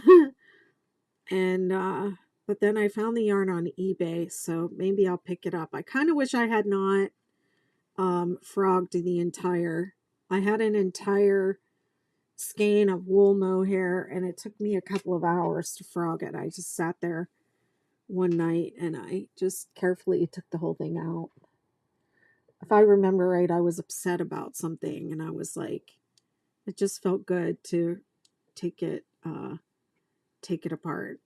but then I found the yarn on eBay, so maybe I'll pick it up. I kind of wish I had not frogged the entire. I had an entire skein of wool mohair, and it took me a couple of hours to frog it. I just sat there one night and I just carefully took the whole thing out. If I remember right, I was upset about something, and I was like, it just felt good to take it apart.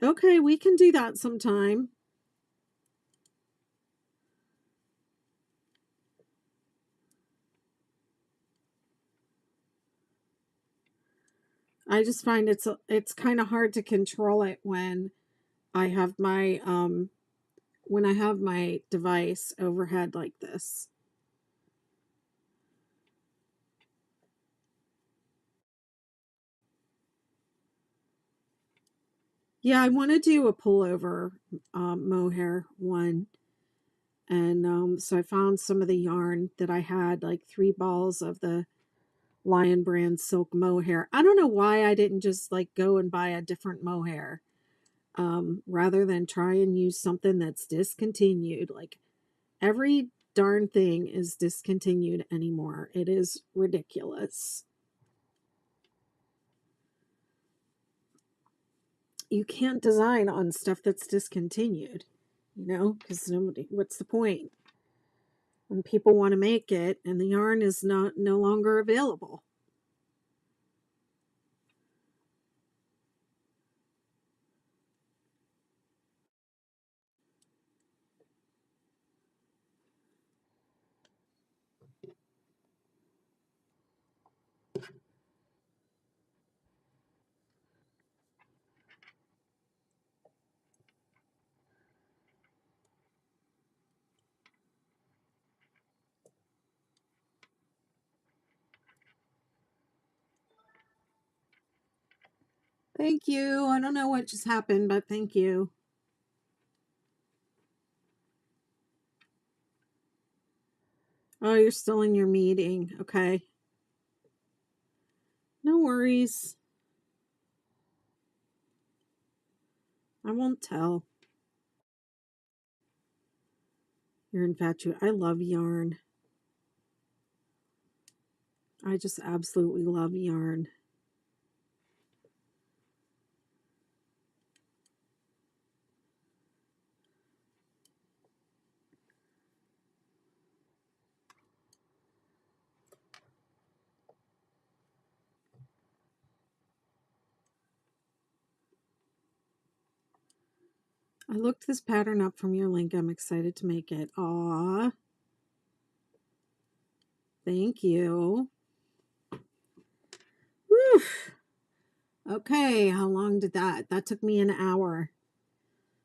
Okay, we can do that sometime. I just find it's kind of hard to control it when I have my device overhead like this. Yeah, I want to do a pullover mohair one. And so I found some of the yarn that I had, like 3 balls of the Lion Brand silk mohair. I don't know why I didn't just like go and buy a different mohair rather than try and use something that's discontinued. Like every darn thing is discontinued anymore. It is ridiculous. You can't design on stuff that's discontinued, because nobody, what's the point? when people want to make it and the yarn is no longer available. Thank you. I don't know what just happened, but thank you. Oh, you're still in your meeting. Okay. No worries. I won't tell. You're infatuated. I love yarn. I just absolutely love yarn. I looked this pattern up from your link. I'm excited to make it. Aw. Thank you. Whew. Okay, how long did that? That took me an hour.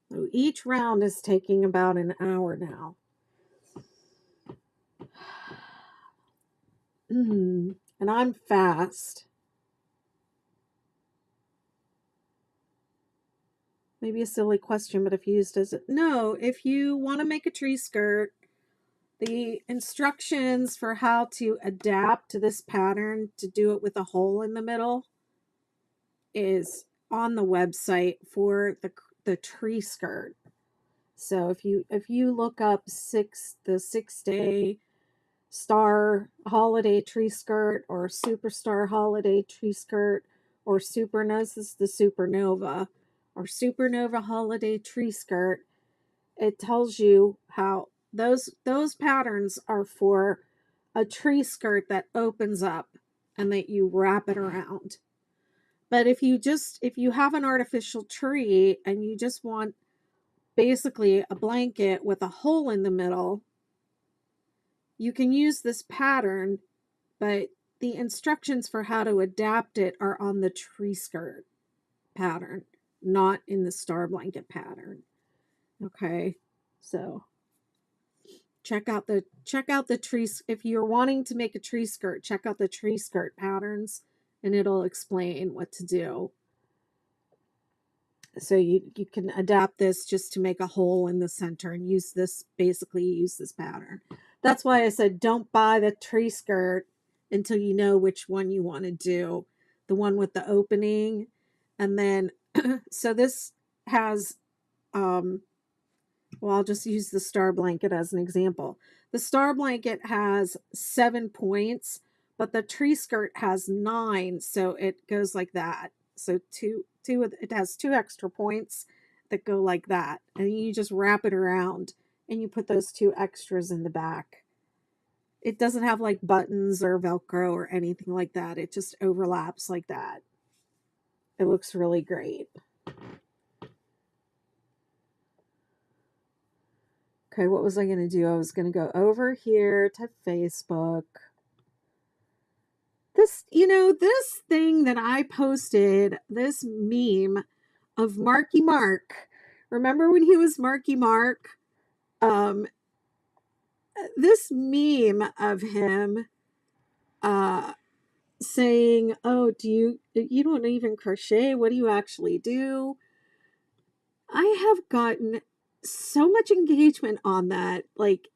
So each round is taking about an hour now. And I'm fast. Maybe a silly question, but if used as no, if you want to make a tree skirt, the instructions for how to adapt to this pattern to do it with a hole in the middle is on the website for the tree skirt. So if you look up the 6-day star holiday tree skirt or superstar holiday tree skirt or this is the supernova or supernova holiday tree skirt, it tells you how those patterns are for a tree skirt that opens up and that you wrap it around. But if you have an artificial tree and you just want basically a blanket with a hole in the middle, you can use this pattern, but the instructions for how to adapt it are on the tree skirt pattern, not in the star blanket pattern. Okay, so check out the trees. If you're wanting to make a tree skirt, check out the tree skirt patterns and it'll explain what to do. So you can adapt this just to make a hole in the center and use this pattern. That's why I said don't buy the tree skirt until you know which one you want to do. The one with the opening. And then, so this has, well, I'll just use the star blanket as an example. The star blanket has 7 points, but the tree skirt has 9. So it goes like that. So it has 2 extra points that go like that. And you just wrap it around and you put those 2 extras in the back. It doesn't have like buttons or Velcro or anything like that. It just overlaps like that. It looks really great. Okay, what was I going to do? I was going to go over here to Facebook. This thing that I posted, this meme of Marky Mark. Remember when he was Marky Mark? This meme of him saying, "Oh, you don't even crochet? What do you actually do?" I have gotten so much engagement on that, like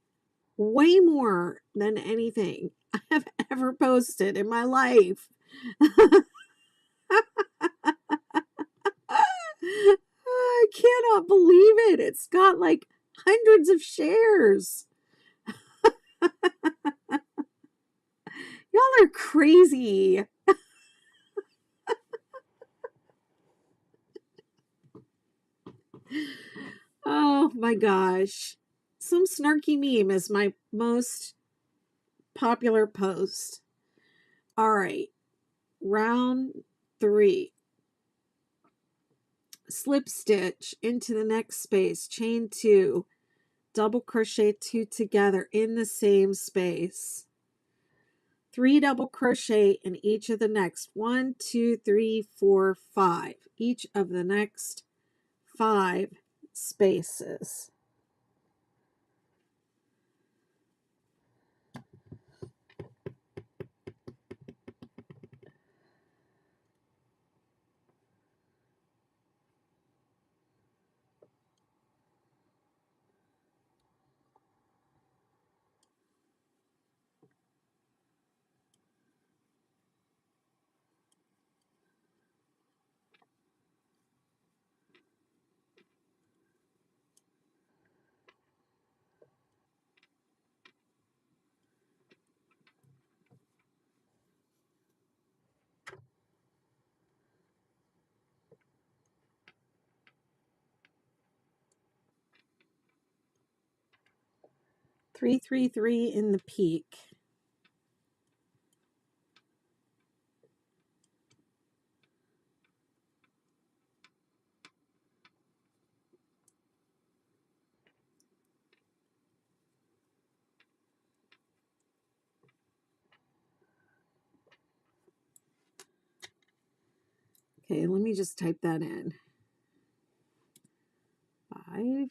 way more than anything I have ever posted in my life. I cannot believe it. It's got like hundreds of shares. Y'all are crazy. Oh my gosh. some snarky meme is my most popular post. All right, round 3. Slip stitch into the next space, chain 2, double crochet 2 together in the same space. 3 double crochet in each of the next 1, 2, 3, 4, 5. Each of the next 5 spaces. Three, 3, 3 in the peak. Okay, let me just type that in. 5,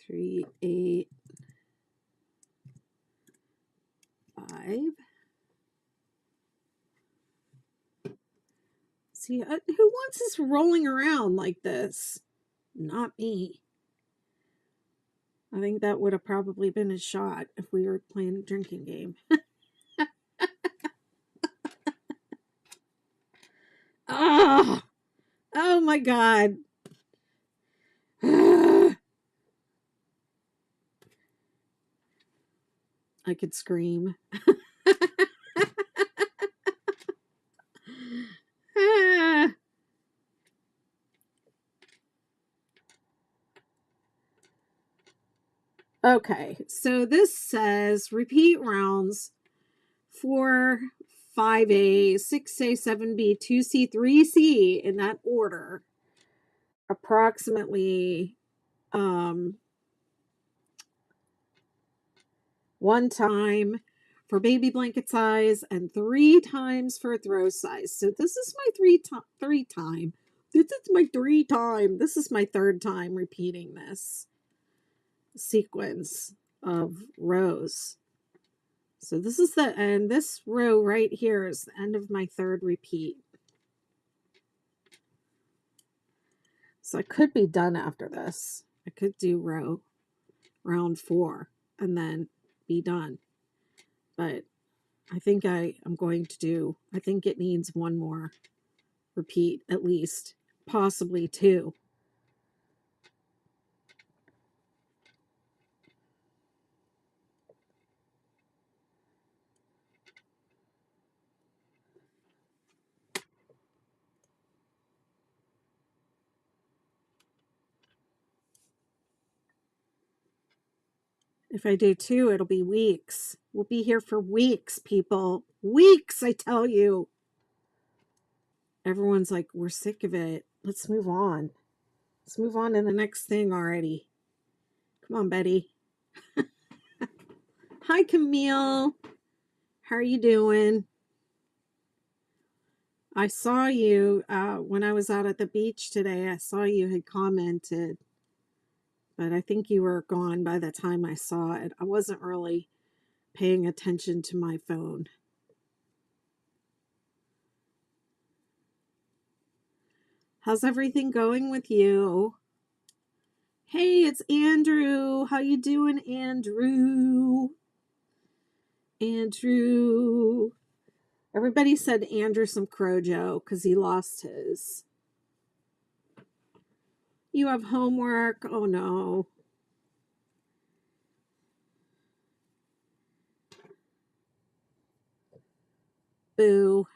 3, 8, 5. See, who wants us rolling around like this? Not me. I think that would have probably been a shot if we were playing a drinking game. Oh, oh my God. I could scream. Okay, so this says repeat rounds 4, 5A, 6A, 7B, 2C, 3C in that order. Approximately 1 time for baby blanket size and 3 times for throw size. So this is my 3 time. This is my 3 time. This is my 3rd time repeating this sequence of rows. So this is the end. This row right here is the end of my 3rd repeat. So I could be done after this. I could do round 4 and then be done. But I think I'm going to do, I think it needs 1 more repeat at least, possibly 2. If I do 2, it'll be weeks. We'll be here for weeks, people. Weeks, I tell you. Everyone's like, we're sick of it. Let's move on. Let's move on to the next thing already. Come on, Betty. Hi, Camille. How are you doing? I saw you when I was out at the beach today. I saw you had commented, but I think you were gone by the time I saw it. I wasn't really paying attention to my phone. How's everything going with you? Hey, it's Andrew. How you doing, Andrew? Andrew. Everybody said Andrew some Crojo because he lost his. You have homework? Oh no. Boo.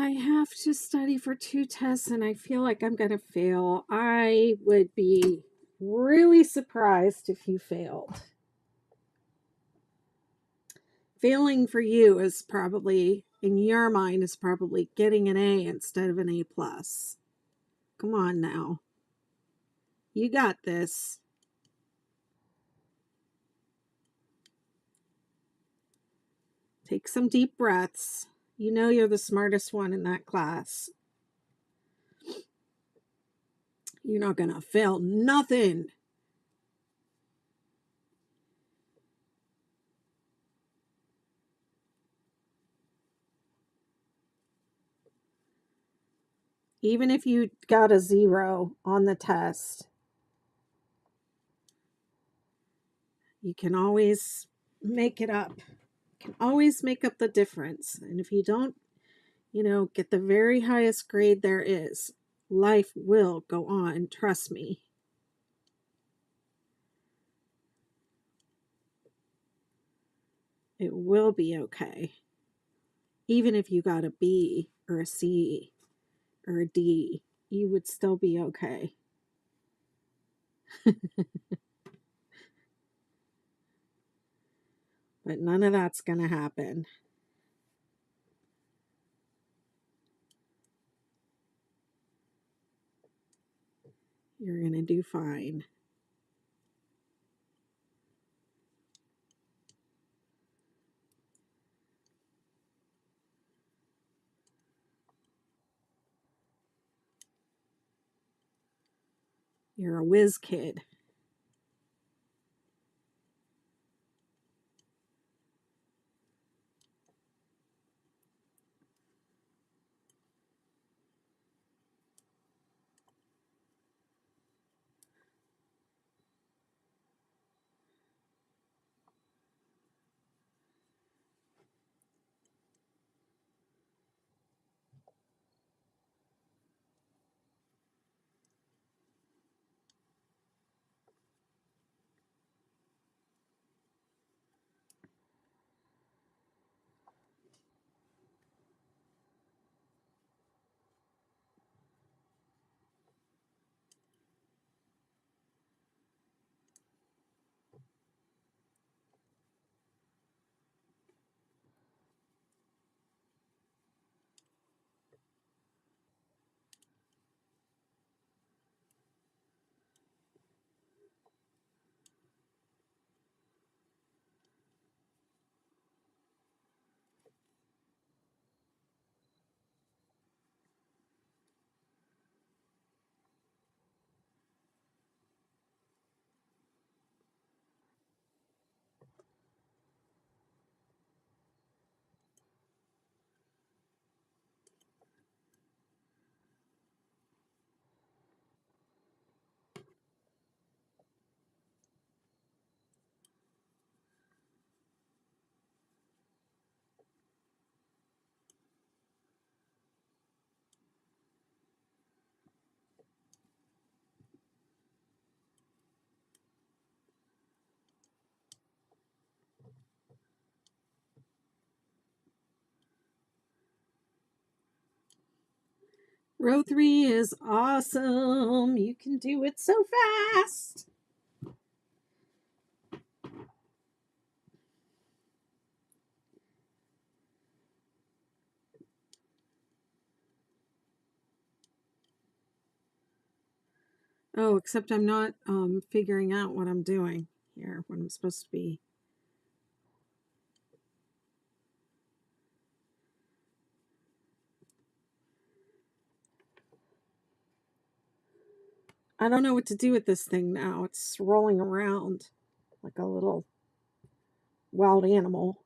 I have to study for 2 tests and I feel like I'm going to fail. I would be really surprised if you failed. Failing for you is probably, in your mind, is probably getting an A instead of an A+. Come on now. You got this. Take some deep breaths. You know you're the smartest one in that class. You're not going to fail nothing. Even if you got a 0 on the test, you can always make it up. You can always make up the difference. And if you don't, get the very highest grade there is, life will go on. Trust me. It will be okay. Even if you got a B or a C or a D, you would still be okay. But none of that's going to happen. You're going to do fine. You're a whiz kid. Row 3 is awesome. You can do it so fast. Oh, except I'm not figuring out what I'm doing here, what I'm supposed to be. I don't know what to do with this thing now. It's rolling around like a little wild animal.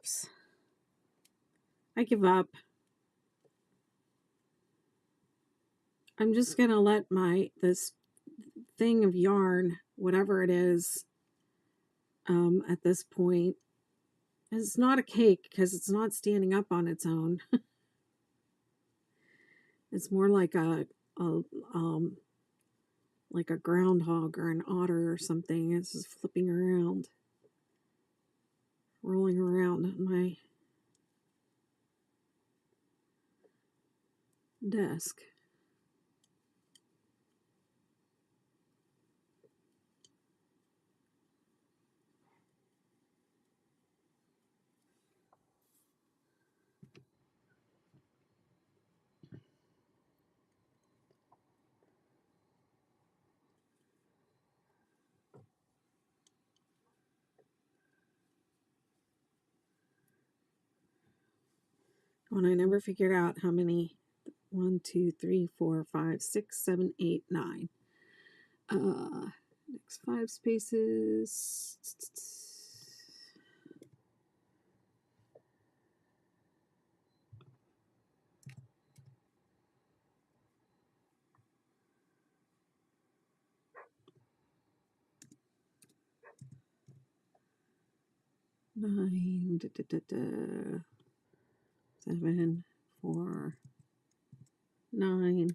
Oops. I give up. I'm just going to let this thing of yarn, whatever it is, at this point, it's not a cake because it's not standing up on its own. It's more like a groundhog or an otter or something. It's just flipping around, rolling around on my desk. When I never figured out how many 1, 2, 3, 4, 5, 6, 7, 8, 9. Next 5 spaces. 9. 7, 4, 9.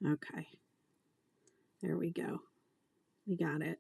Okay. There we go. We got it.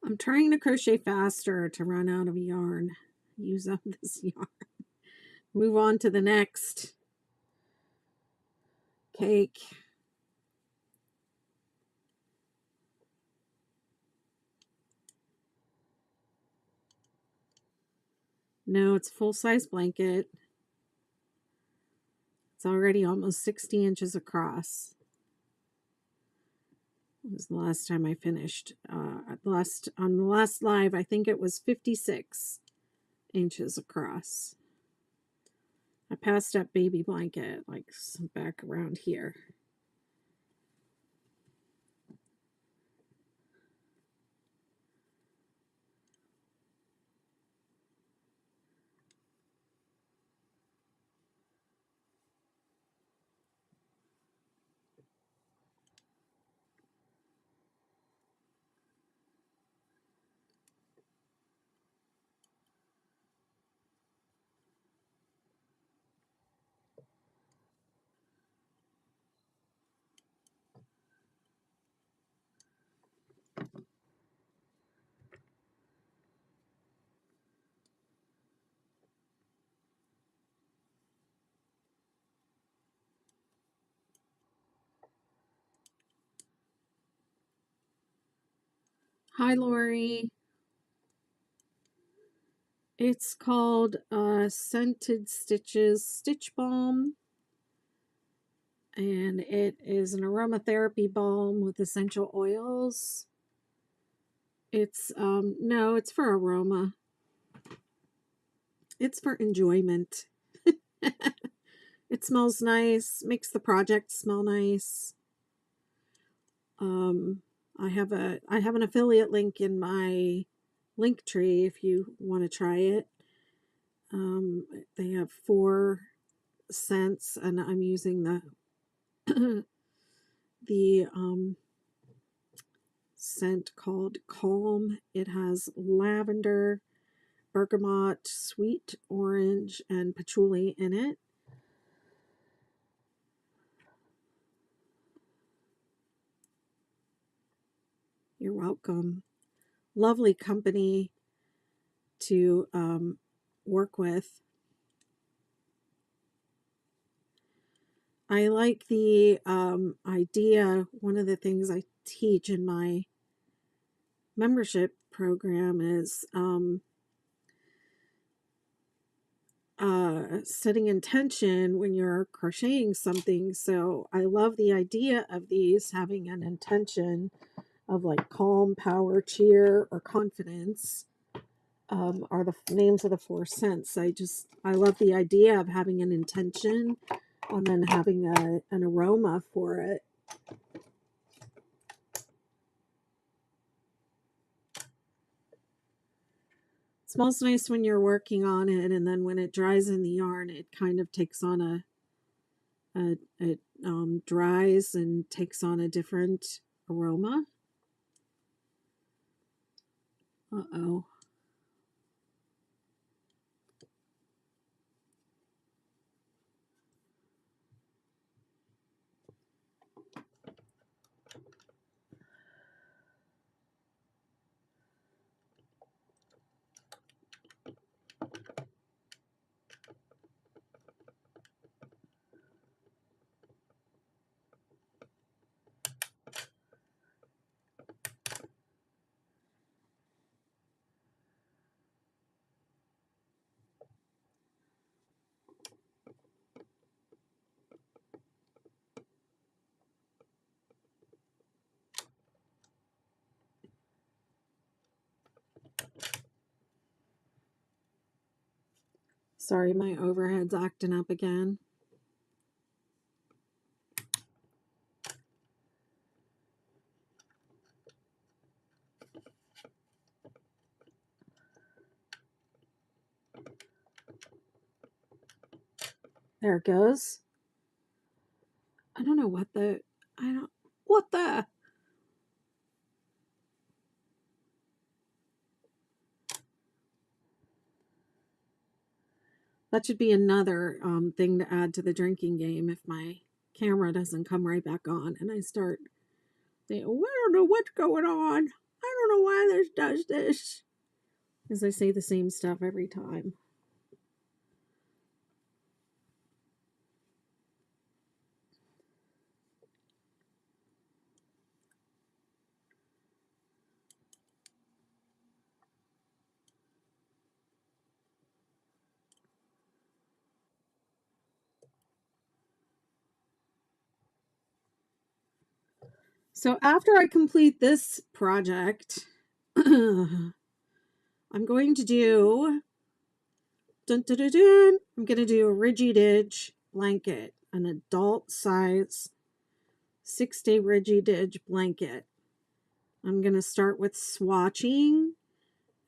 I'm trying to crochet faster to run out of yarn. Use up this yarn. Move on to the next cake. No, it's a full-size blanket. It's already almost 60 inches across. It was the last time I finished. On the last live, I think it was 56 inches across. I passed up baby blanket, like back around here. Hi, Lori. It's called Scented Stitches Stitch Balm. And it is an aromatherapy balm with essential oils. It's, no, it's for aroma. It's for enjoyment. It smells nice, makes the project smell nice. I have an affiliate link in my link tree if you want to try it. They have 4 scents, and I'm using the the scent called Calm. It has lavender, bergamot, sweet orange, and patchouli in it. You're welcome. Lovely company to work with. I like the idea. One of the things I teach in my membership program is setting intention when you're crocheting something. So I love the idea of these having an intention of like calm, power, cheer, or confidence. Are the names of the 4 scents. I love the idea of having an intention and then having an aroma for it. It smells nice when you're working on it, and then when it dries in the yarn, it kind of takes on it dries and takes on a different aroma. Uh-oh. Sorry, my overhead's acting up again. There it goes. I don't know what the... What the... That should be another thing to add to the drinking game if my camera doesn't come right back on and I start saying, oh, I don't know what's going on. I don't know why this does this. Because I say the same stuff every time. So after I complete this project, I'm going to do... I'm going to do a Ridgy Didge blanket, an adult size 6-day Ridgy Didge blanket. I'm going to start with swatching.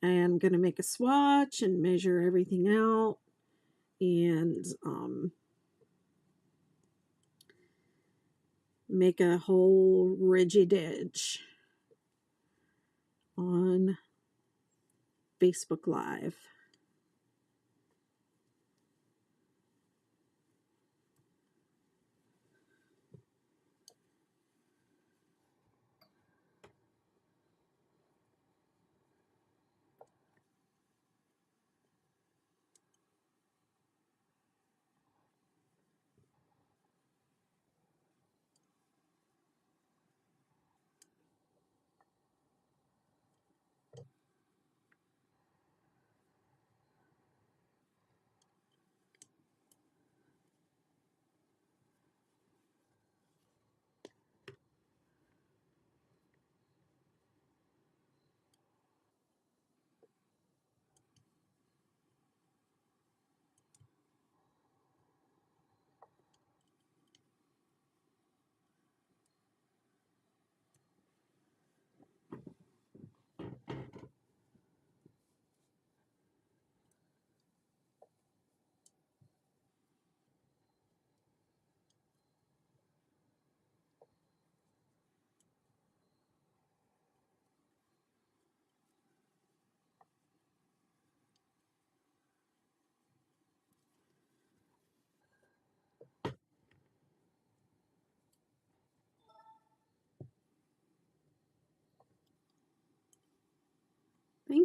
I'm going to make a swatch and measure everything out and make a whole Ridgy Didge on Facebook Live.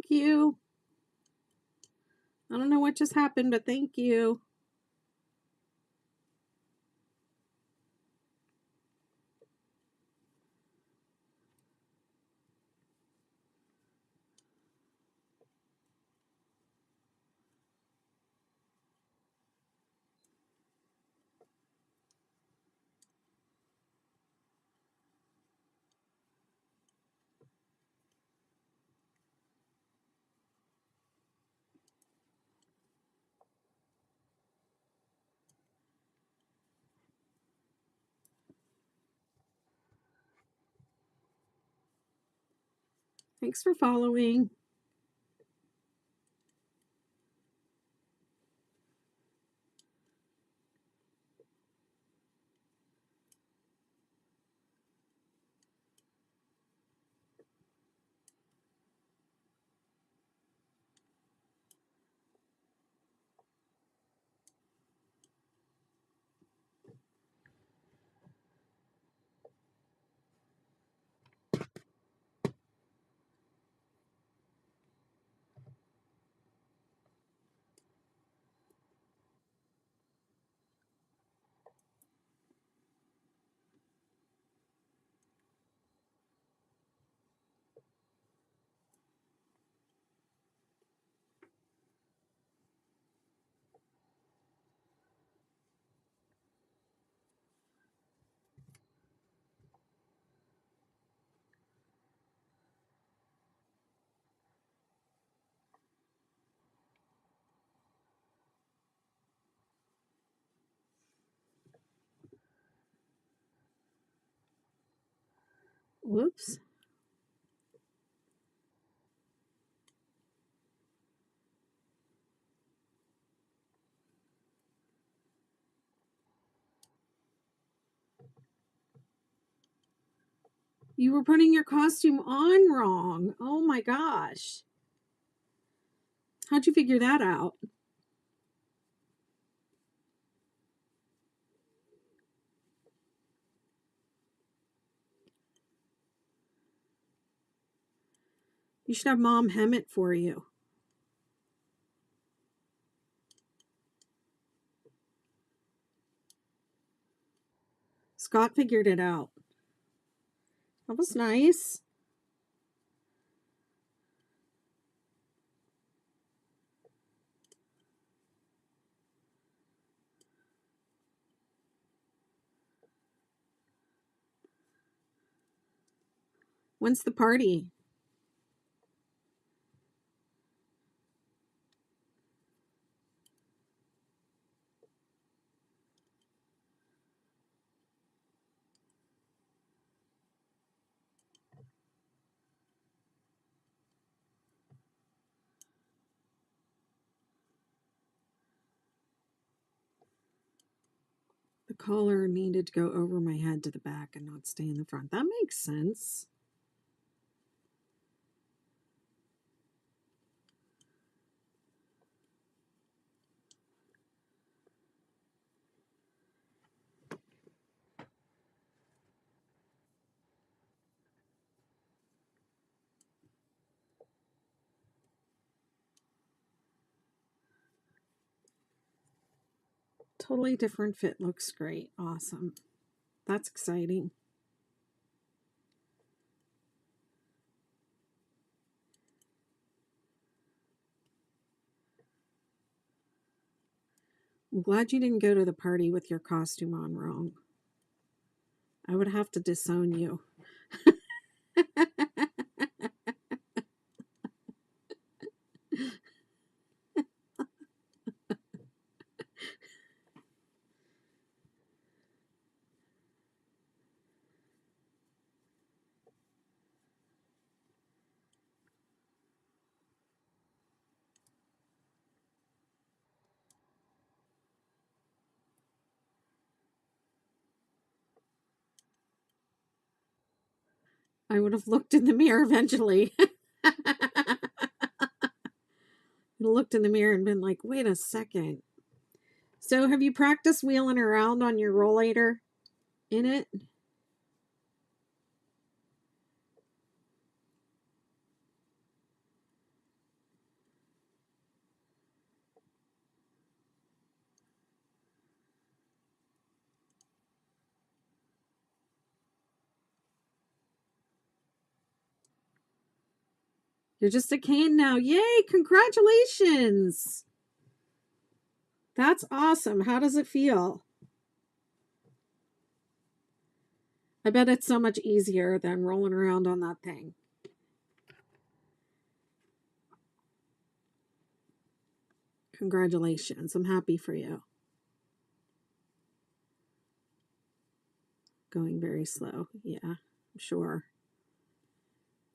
Thank you. I don't know what just happened, but thank you. Thanks for following. Whoops. You were putting your costume on wrong. Oh my gosh. How'd you figure that out? You should have Mom hem it for you. Scott figured it out. That was nice. When's the party? The collar needed to go over my head to the back and not stay in the front. That makes sense. Totally different fit. Looks great. Awesome. That's exciting. I'm glad you didn't go to the party with your costume on wrong. I would have to disown you. I would have looked in the mirror eventually. Looked in the mirror and been like, wait a second. So have you practiced wheeling around on your rollator in it? You're just a cane now. Yay, congratulations. That's awesome. How does it feel? I bet it's so much easier than rolling around on that thing. Congratulations. I'm happy for you. Going very slow. Yeah, I'm sure.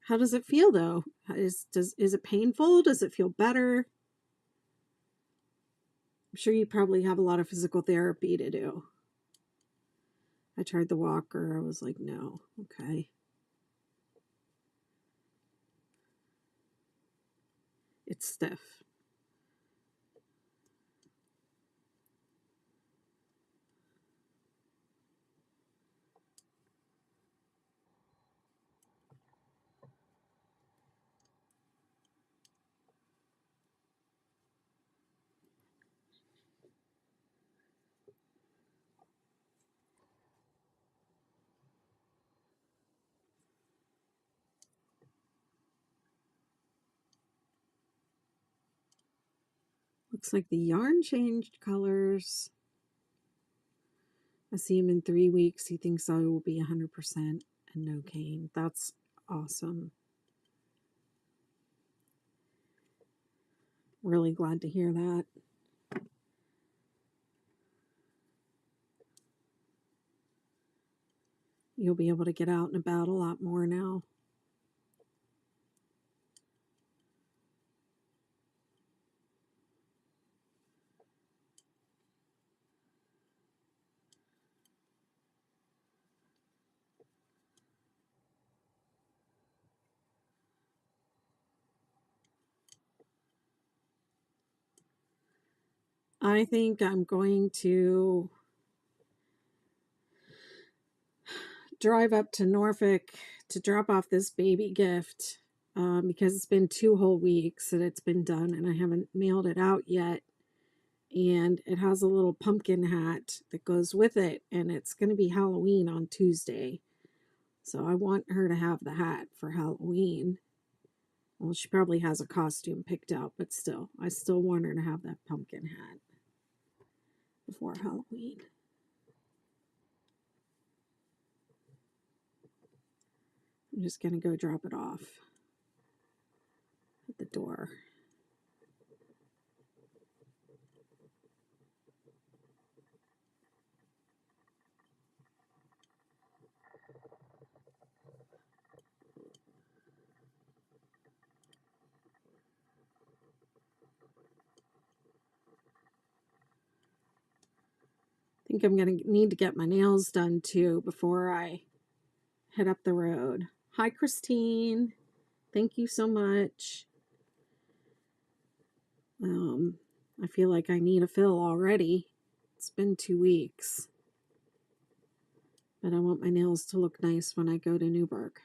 How does it feel though? Is it painful? Does it feel better? I'm sure you probably have a lot of physical therapy to do. I tried the walker. I was like, no. Okay. It's stiff. Looks like the yarn changed colors. I see him in 3 weeks. He thinks I will be 100% and no cane. That's awesome. Really glad to hear that. You'll be able to get out and about a lot more now. I think I'm going to drive up to Norfolk to drop off this baby gift because it's been 2 whole weeks that it's been done and I haven't mailed it out yet. And it has a little pumpkin hat that goes with it, and it's going to be Halloween on Tuesday. So I want her to have the hat for Halloween. Well, she probably has a costume picked out, but still, I still want her to have that pumpkin hat before Halloween. I'm just going to go drop it off at the door. I think I'm going to need to get my nails done too before I head up the road. Hi, Christine. Thank you so much. I feel like I need a fill already. It's been 2 weeks. But I want my nails to look nice when I go to Newburgh.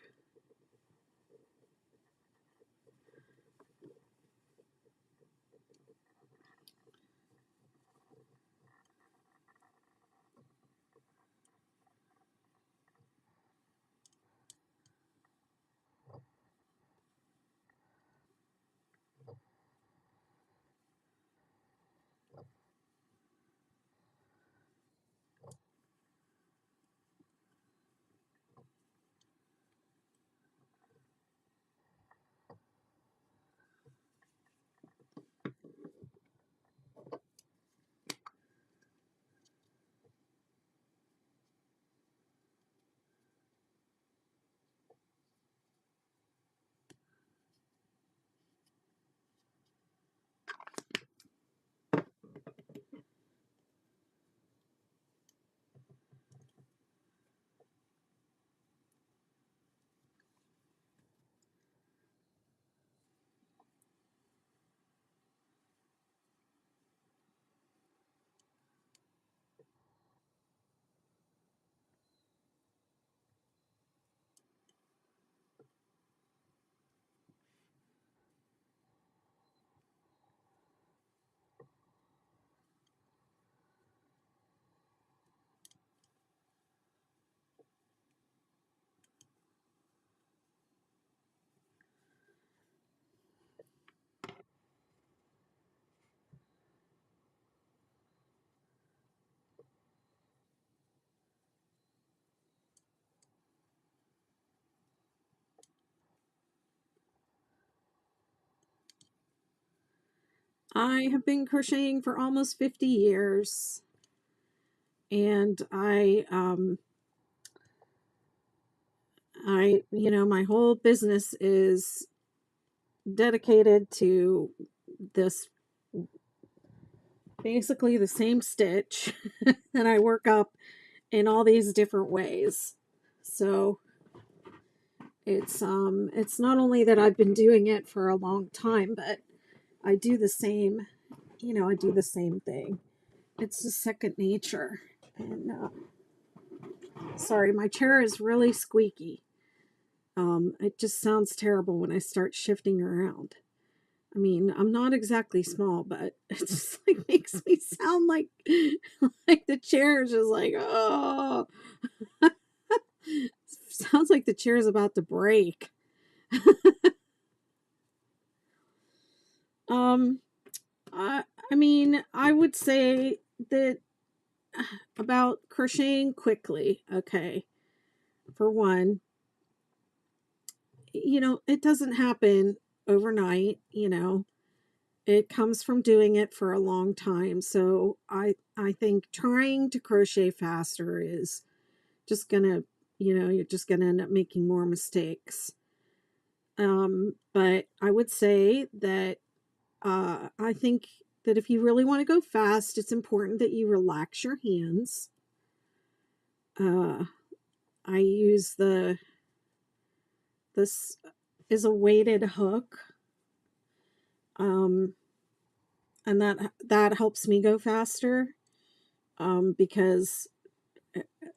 I have been crocheting for almost 50 years, and my whole business is dedicated to this, basically the same stitch that I work up in all these different ways. So it's not only that I've been doing it for a long time, but I do the same, I do the same thing. It's just second nature. And sorry, my chair is really squeaky. It just sounds terrible when I start shifting around. I mean, I'm not exactly small, but it just like makes me sound like like the chair is just like, oh, sounds like the chair is about to break. Um, I mean, I would say that about crocheting quickly. Okay, for one, it doesn't happen overnight. It comes from doing it for a long time. So I think trying to crochet faster is just gonna, you're just gonna end up making more mistakes. But I would say that I think that if you really want to go fast, it's important that you relax your hands. Uh, I use this is a weighted hook, um, and that helps me go faster, because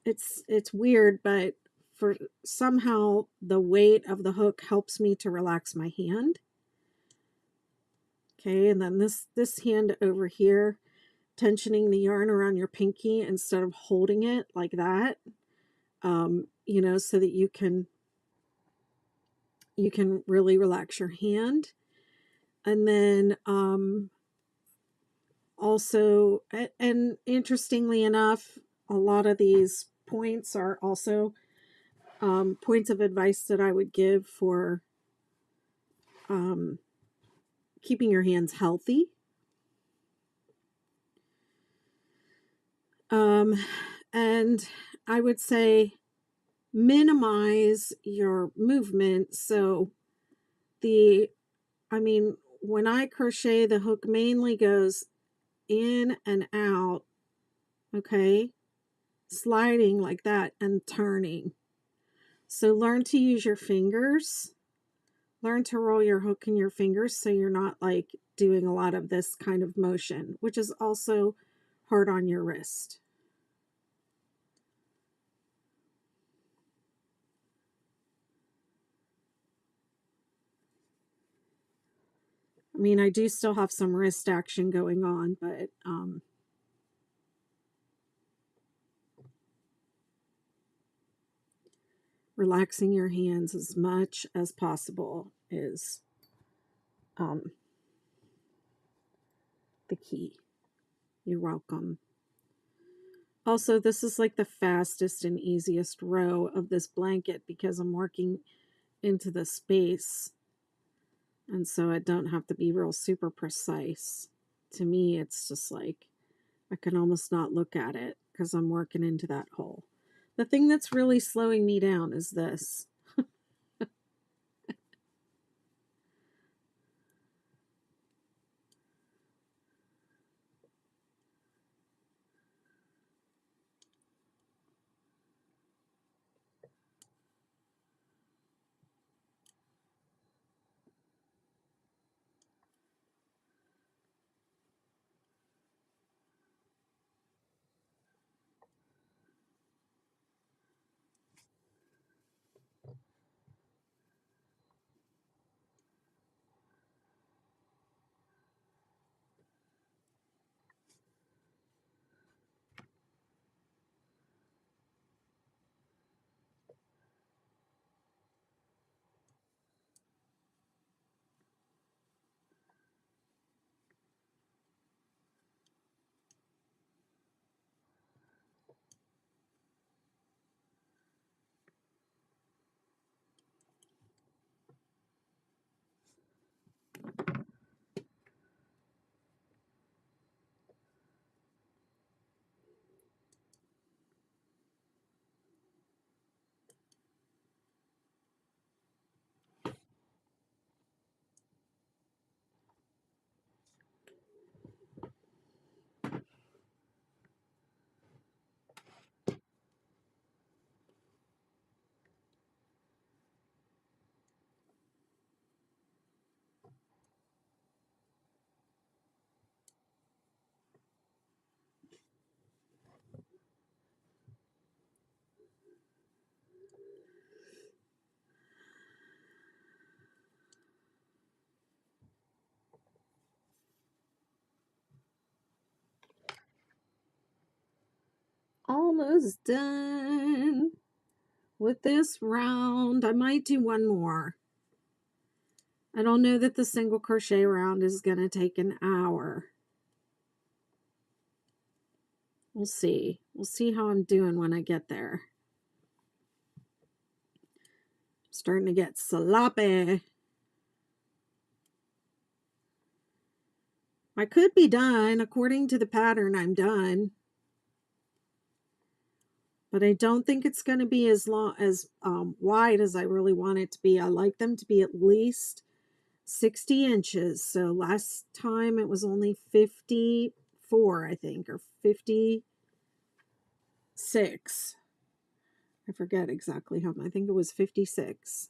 it's weird, but for somehow the weight of the hook helps me to relax my hand. Okay, and then this hand over here, tensioning the yarn around your pinky instead of holding it like that, so that you can really relax your hand. And then also, and interestingly enough, a lot of these points are also points of advice that I would give for keeping your hands healthy. And I would say minimize your movement. So when I crochet, the hook mainly goes in and out, okay, sliding like that and turning. So learn to use your fingers. Learn to roll your hook in your fingers so you're not like doing a lot of this kind of motion, which is also hard on your wrist. I mean, I do still have some wrist action going on, but relaxing your hands as much as possible is the key. You're welcome. Also, this is like the fastest and easiest row of this blanket because I'm working into the space. And so I don't have to be real super precise. To me, it's just like I can almost not look at it because I'm working into that hole. The thing that's really slowing me down is this. Almost done with this round. I might do one more. I don't know that the single crochet round is going to take an hour. We'll see. We'll see how I'm doing when I get there. Starting to get sloppy. I could be done. According to the pattern, I'm done. But I don't think it's going to be as long as wide as I really want it to be. I like them to be at least 60 inches. So last time it was only 54, I think, or 56. I forget exactly how. I think it was 56.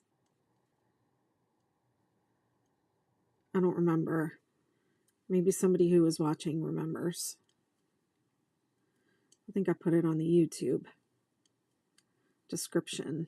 I don't remember. Maybe somebody who was watching remembers. I think I put it on the YouTube description.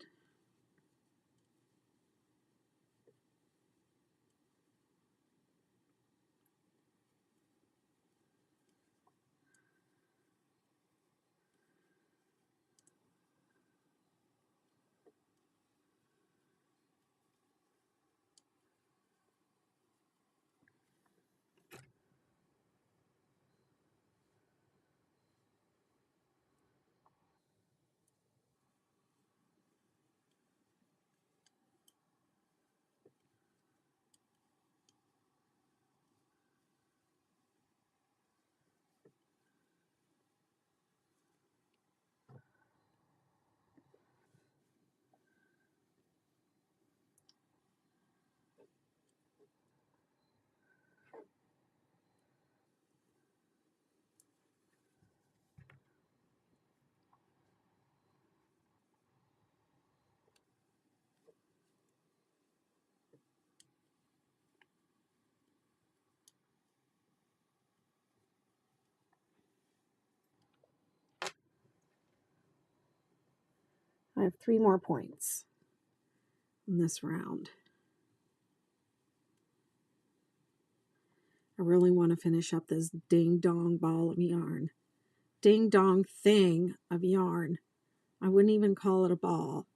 I have 3 more points in this round. I really want to finish up this ding-dong ball of yarn. Ding-dong thing of yarn. I wouldn't even call it a ball.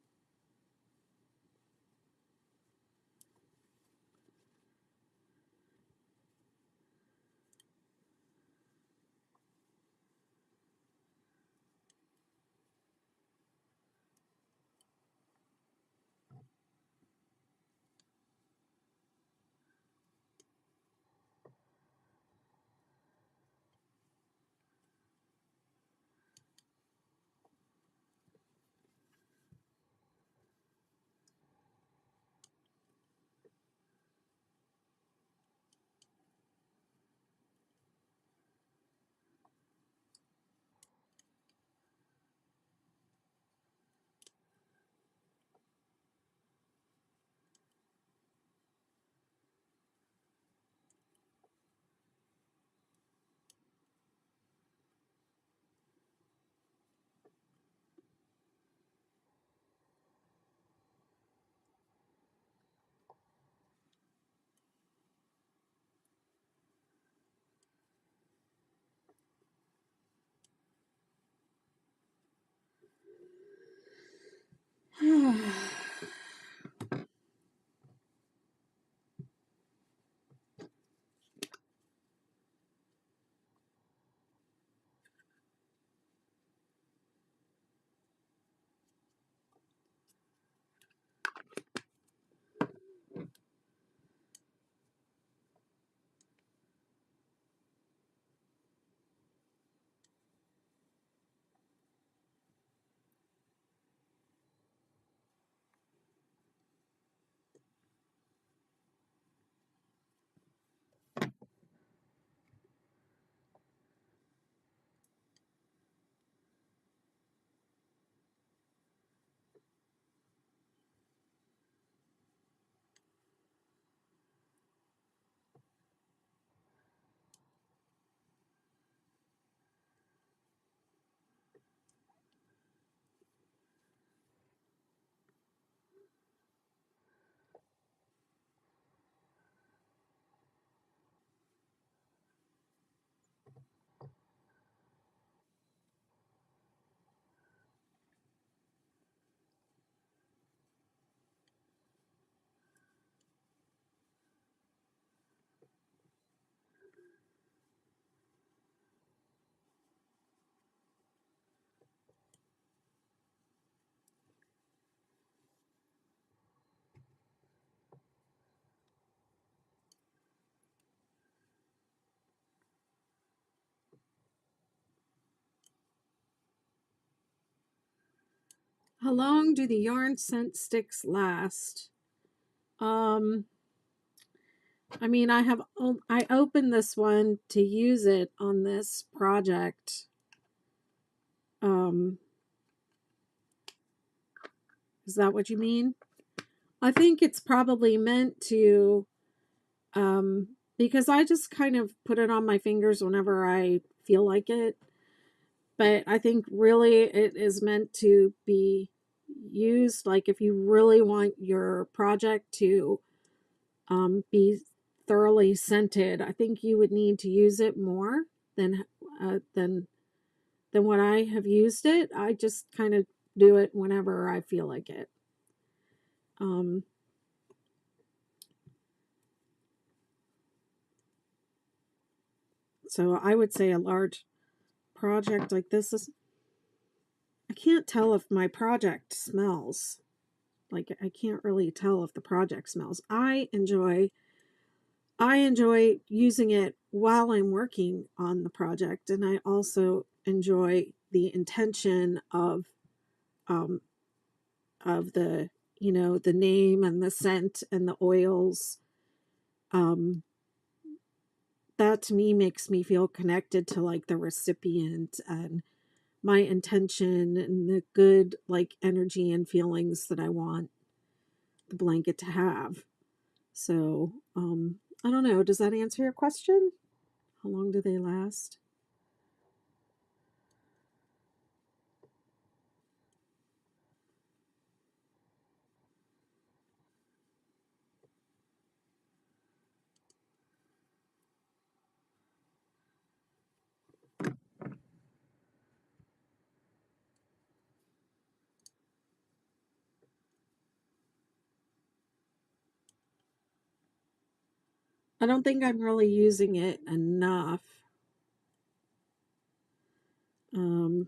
How long do the yarn scent sticks last? I mean, I opened this one to use it on this project. Is that what you mean? I think it's probably meant to, because I just kind of put it on my fingers whenever I feel like it. But I think really it is meant to be used, like if you really want your project to be thoroughly scented, I think you would need to use it more than than what I have used it. I just kind of do it whenever I feel like it. So I would say a large project like this is, I can't tell if my project smells. Like I can't really tell if the project smells. I enjoy using it while I'm working on the project, and I also enjoy the intention um, the the name and the scent and the oils. That to me makes me feel connected to like the recipient and my intention and the good like energy and feelings that I want the blanket to have. So I don't know, does that answer your question? How long do they last? I don't think I'm really using it enough. Um,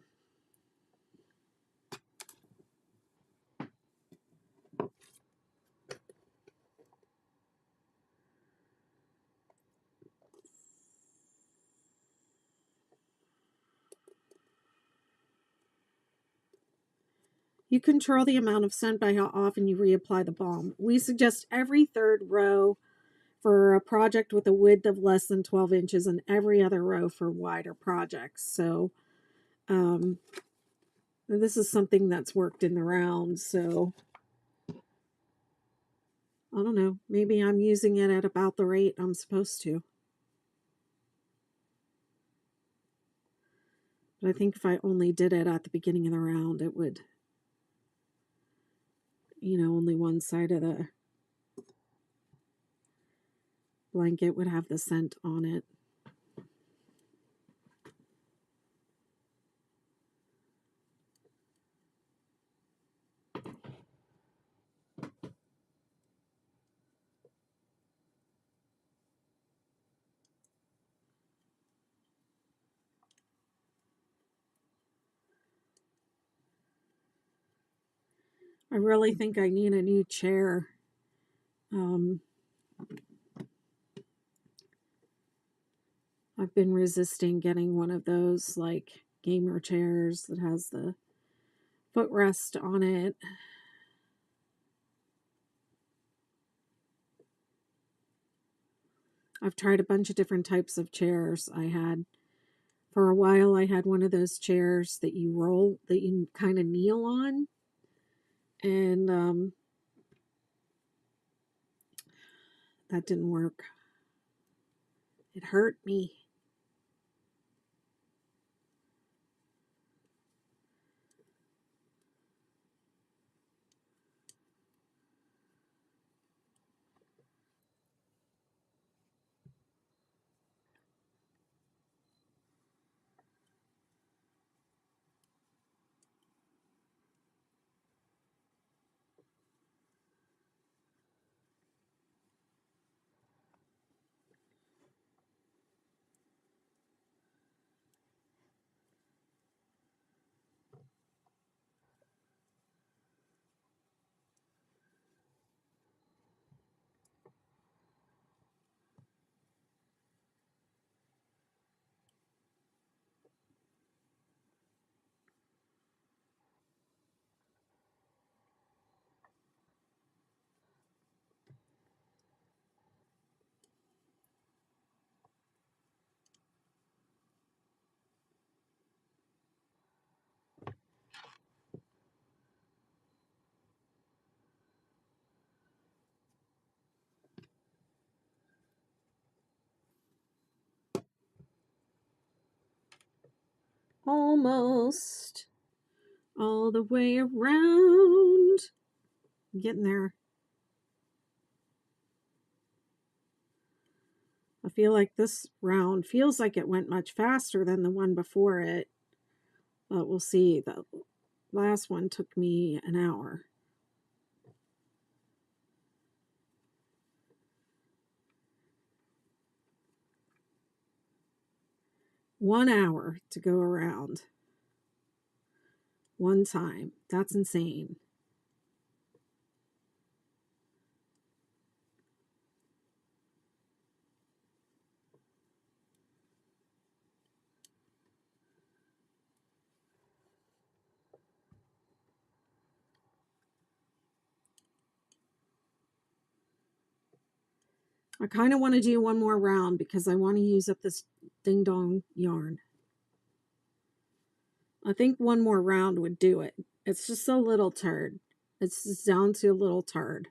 you control the amount of scent by how often you reapply the balm. We suggest every third row for a project with a width of less than 12 inches and every other row for wider projects. So um, this is something that's worked in the round. So I don't know. Maybe I'm using it at about the rate I'm supposed to. But I think if I only did it at the beginning of the round, it would, only one side of the blanket would have the scent on it. I really think I need a new chair. I've been resisting getting one of those like gamer chairs that has the footrest on it. I've tried a bunch of different types of chairs. For a while, I had one of those chairs that you roll, that you kind of kneel on. And that didn't work. It hurt me. Almost all the way around. I'm getting there. I feel like this round feels like it went much faster than the one before it, but we'll see. The last one took me an hour. One hour to go around. One time. That's insane. I kind of want to do one more round because I want to use up this ding dong yarn. I think one more round would do it. It's just a little turd. It's just down to a little turd.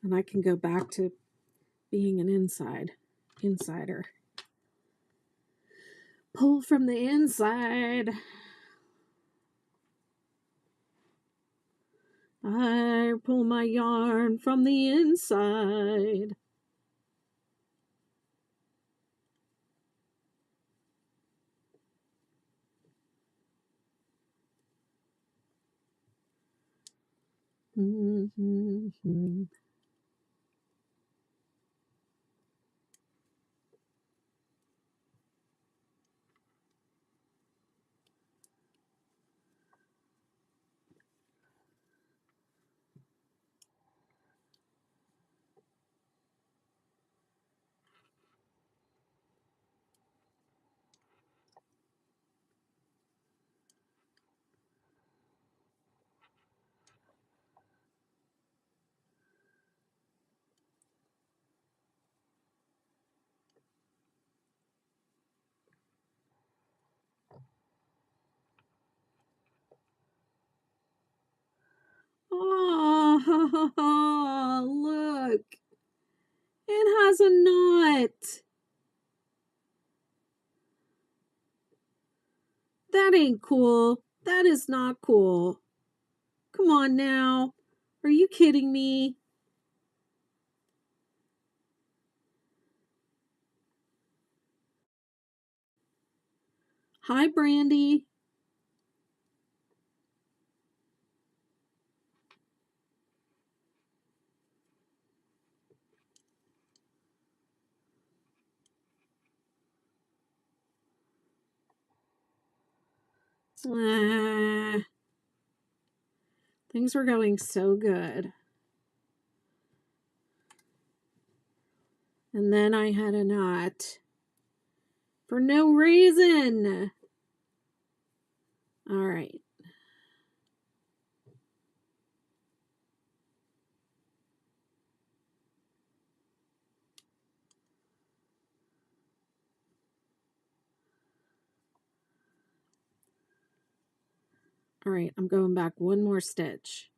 And I can go back to being an insider. Pull from the inside. I pull my yarn from the inside. Mm-hmm. Oh, look. It has a knot. That ain't cool. That is not cool. Come on now. Are you kidding me? Hi, Brandy. Things were going so good. And then I had a knot. For no reason. All right. All right, I'm going back one more stitch.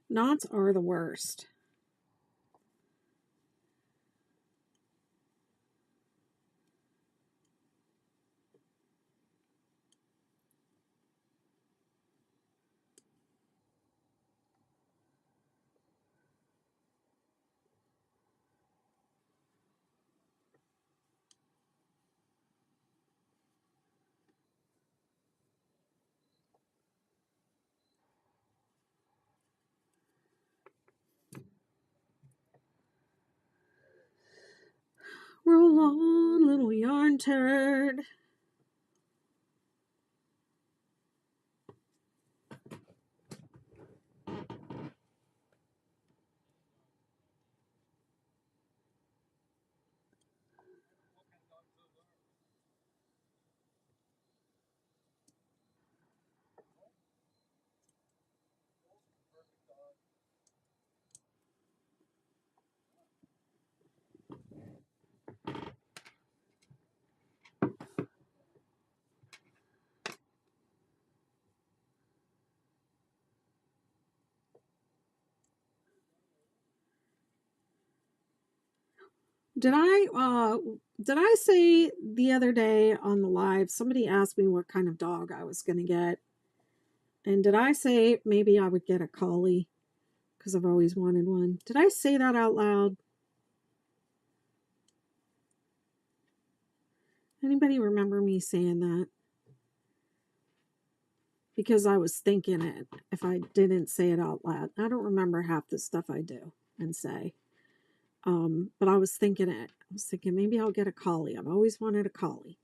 Knots are the worst. Roll on, little yarn turd. Did I say the other day on the live, somebody asked me what kind of dog I was going to get. And did I say maybe I would get a collie? Because I've always wanted one. Did I say that out loud? Anybody remember me saying that? Because I was thinking it if I didn't say it out loud. I don't remember half the stuff I do and say. But I was thinking it. I was thinking maybe I'll get a collie. I've always wanted a collie.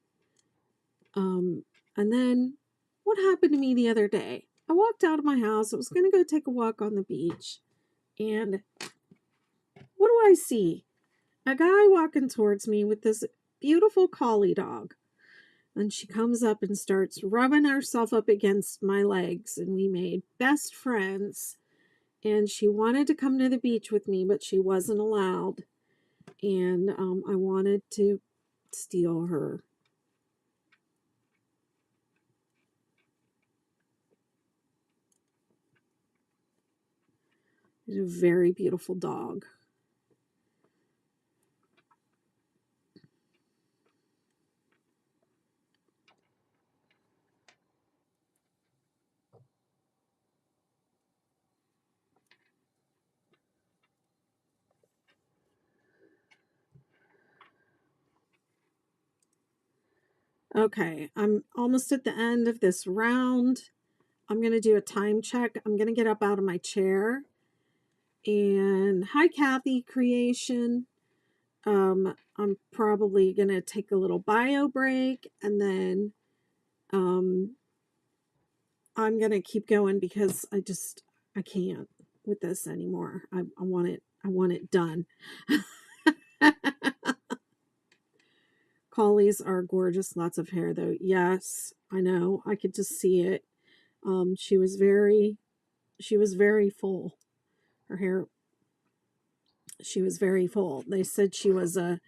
And then what happened to me the other day? I walked out of my house. I was going to go take a walk on the beach. And what do I see? A guy walking towards me with this beautiful collie dog. And she comes up and starts rubbing herself up against my legs. And we made best friends. And she wanted to come to the beach with me, but she wasn't allowed. And I wanted to steal her. She's a very beautiful dog. Okay, I'm almost at the end of this round. I'm going to do a time check. I'm going to get up out of my chair. And hi, Kathy Creation. I'm probably going to take a little bio break, and then I'm going to keep going because I can't with this anymore. I want it done. Collies are gorgeous, lots of hair though. Yes, I know. I could just see it. She was very full. Her hair, she was very full. They said she was a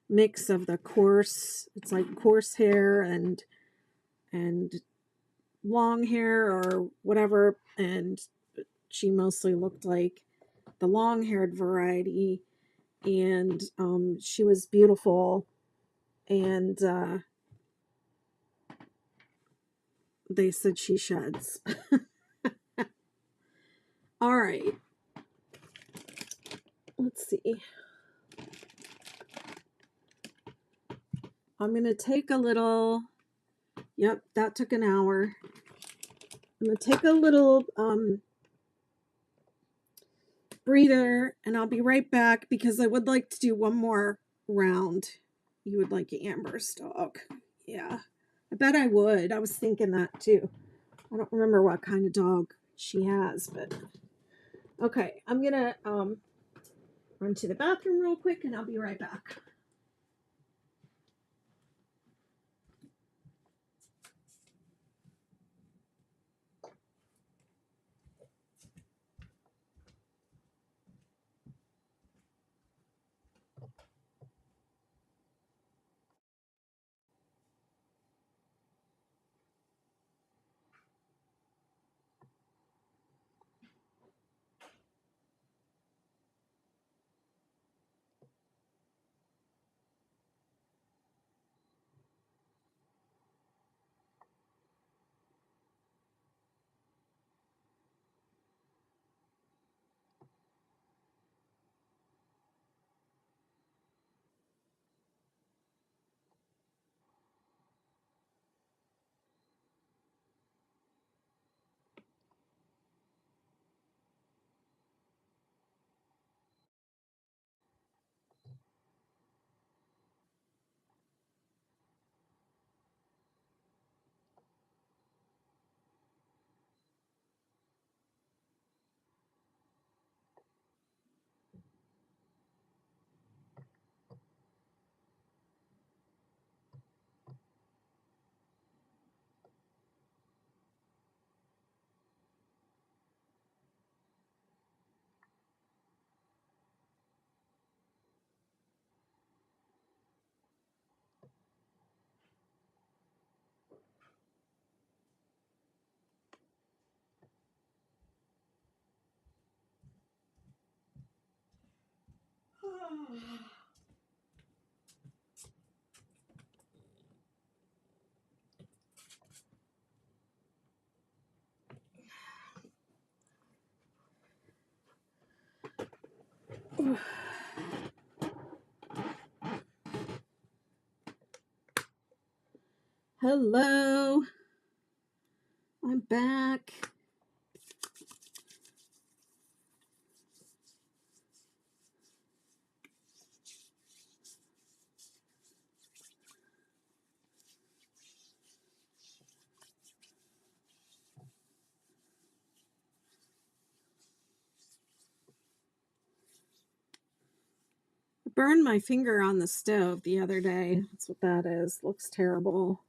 mix of the coarse, it's like coarse hair and long hair or whatever, and she mostly looked like the long-haired variety, and she was beautiful, and they said she sheds. All right. Let's see. I'm going to take a little, yep, that took an hour. I'm going to take a little breather, and I'll be right back because I would like to do one more round. You would like Amber's dog. Yeah, I bet I would. I was thinking that too. I don't remember what kind of dog she has, but okay, I'm going to run to the bathroom real quick, and I'll be right back. Hello, I'm back. I burned my finger on the stove the other day. That's what that is. Looks terrible.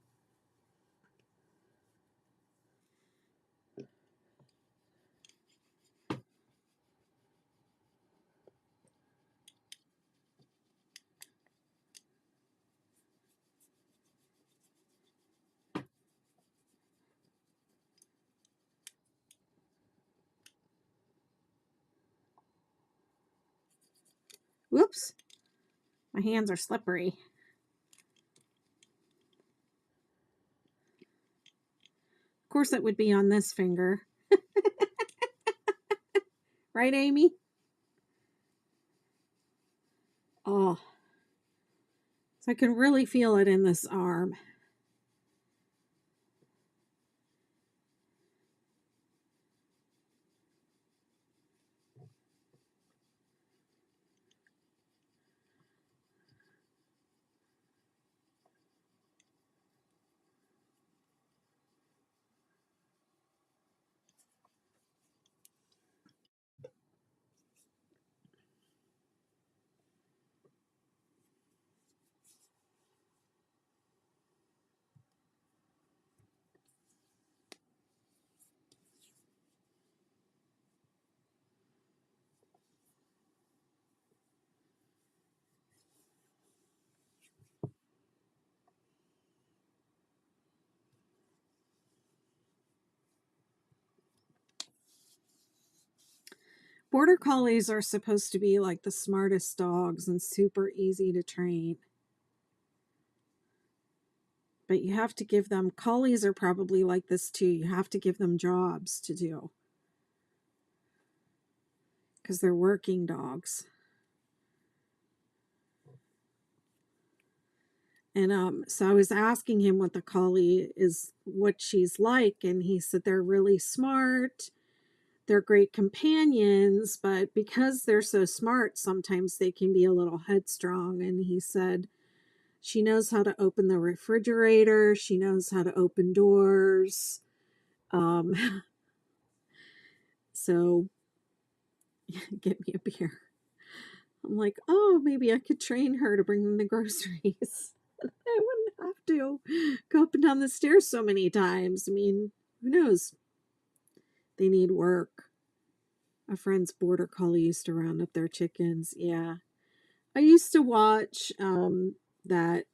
Whoops. My hands are slippery. Of course, it would be on this finger. Right, Amy? Oh. So I can really feel it in this arm. Border Collies are supposed to be like the smartest dogs and super easy to train. But you have to give them, Collies are probably like this too. You have to give them jobs to do. Because they're working dogs. And so I was asking him what the Collie is, what she's like. And he said they're really smart. They're great companions, but because they're so smart, sometimes they can be a little headstrong. And he said she knows how to open the refrigerator. She knows how to open doors. So get me a beer. I'm like, oh, maybe I could train her to bring them the groceries. I wouldn't have to go up and down the stairs so many times. I mean, who knows? They need work. A friend's border collie used to round up their chickens. Yeah. I used to watch that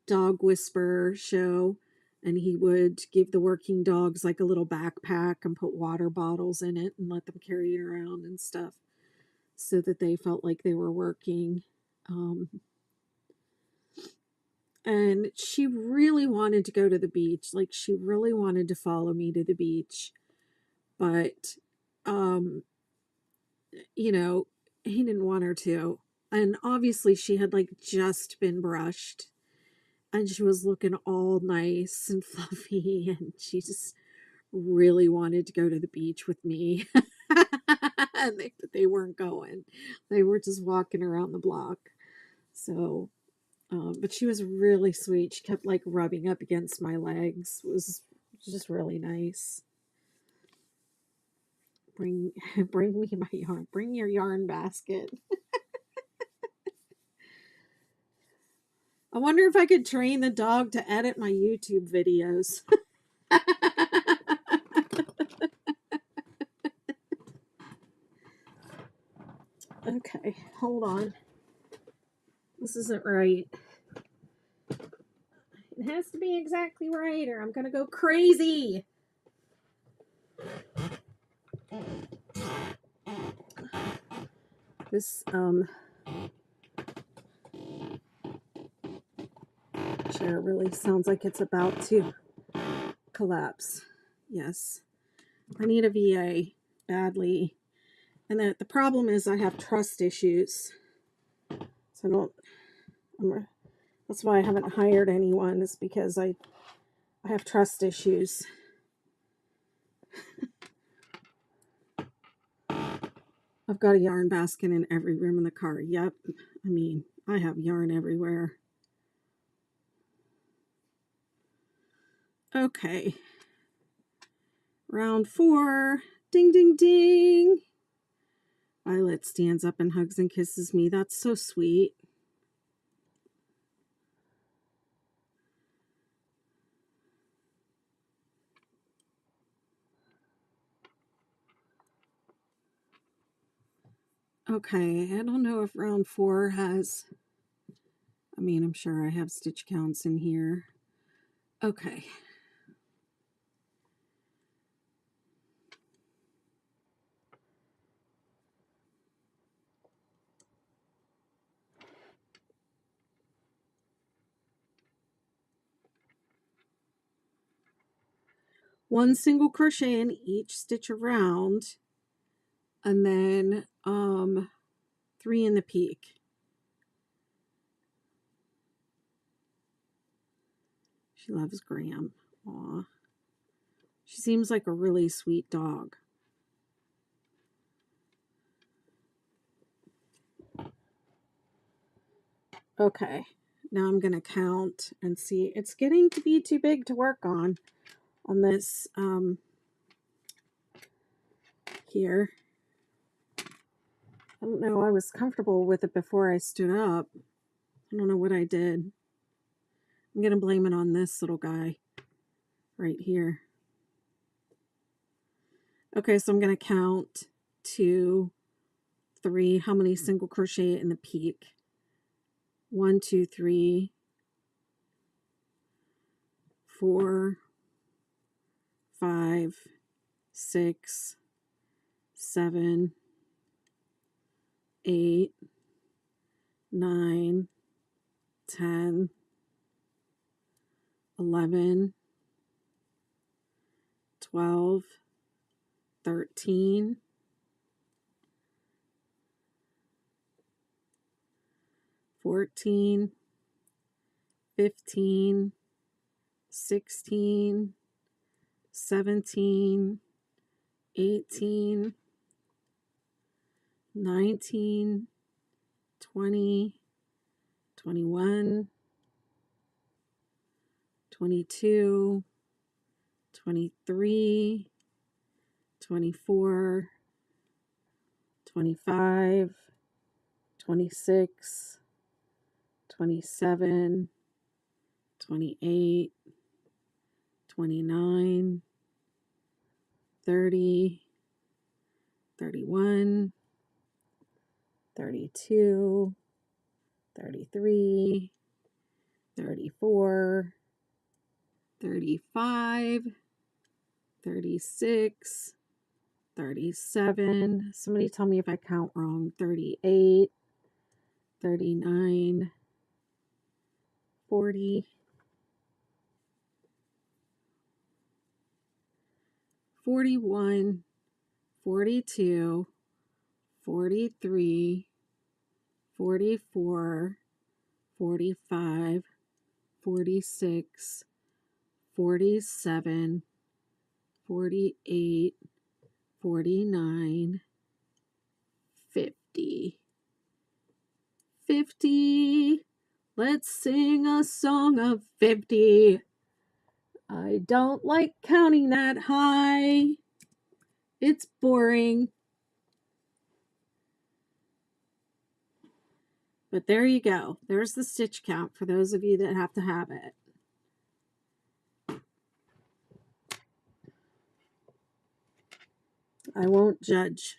dog whisperer show, and he would give the working dogs like a little backpack and put water bottles in it and let them carry it around and stuff so that they felt like they were working. And she really wanted to go to the beach. Like, she really wanted to follow me to the beach. But, you know, he didn't want her to. And obviously she had like just been brushed and she was looking all nice and fluffy, and she just really wanted to go to the beach with me. And they weren't going. They were just walking around the block. So, but she was really sweet. She kept like rubbing up against my legs. It was just really nice. Bring me my yarn. Bring your yarn basket. I wonder if I could train the dog to edit my YouTube videos. Okay, hold on. This isn't right. It has to be exactly right or I'm gonna go crazy. This chair really sounds like it's about to collapse. Yes, I need a VA badly. And the problem is I have trust issues. So that's why I haven't hired anyone, is because I have trust issues. I've got a yarn basket in every room in the car. Yep. I mean, I have yarn everywhere. Okay. Round 4. Ding, ding, ding. Violet stands up and hugs and kisses me. That's so sweet. Okay, I don't know if round 4 has... I mean, I'm sure I have stitch counts in here. Okay. One single crochet in each stitch around, and then 3 in the peak. She loves Graham. Aw. She seems like a really sweet dog. Okay, now I'm going to count and see. It's getting to be too big to work on this here. I don't know. I was comfortable with it before I stood up. I don't know what I did. I'm going to blame it on this little guy right here. Okay, so I'm going to count 2, 3. How many single crochet in the peak? 1, 2, 3, 4, 5, 6, 7, 8, 9, 10, 11, 12, 13, 14, 15, 16, 17, 18, 19, 20, 21, 22, 23, 24, 25, 26, 27, 28, 29, 30, 31, 32, 33, 34, 35, 36, 37. Somebody tell me if I count wrong. 38, 39, 40, 41, 42, 43, 44, 45, 46, 47, 48, 49, 50. 50. Let's sing a song of 50. I don't like counting that high. It's boring. But there you go. There's the stitch count for those of you that have to have it. I won't judge.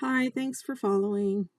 Hi, thanks for following.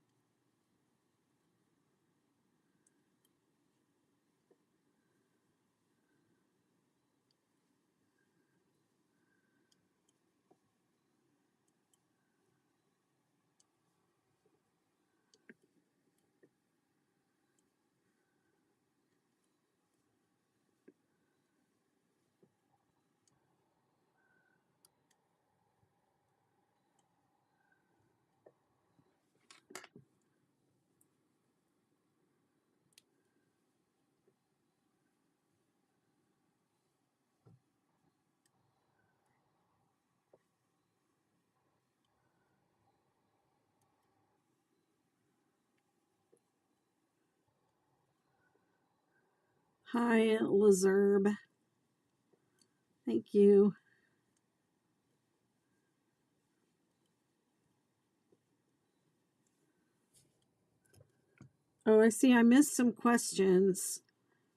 Hi, Lazerb. Thank you. Oh, I see. I missed some questions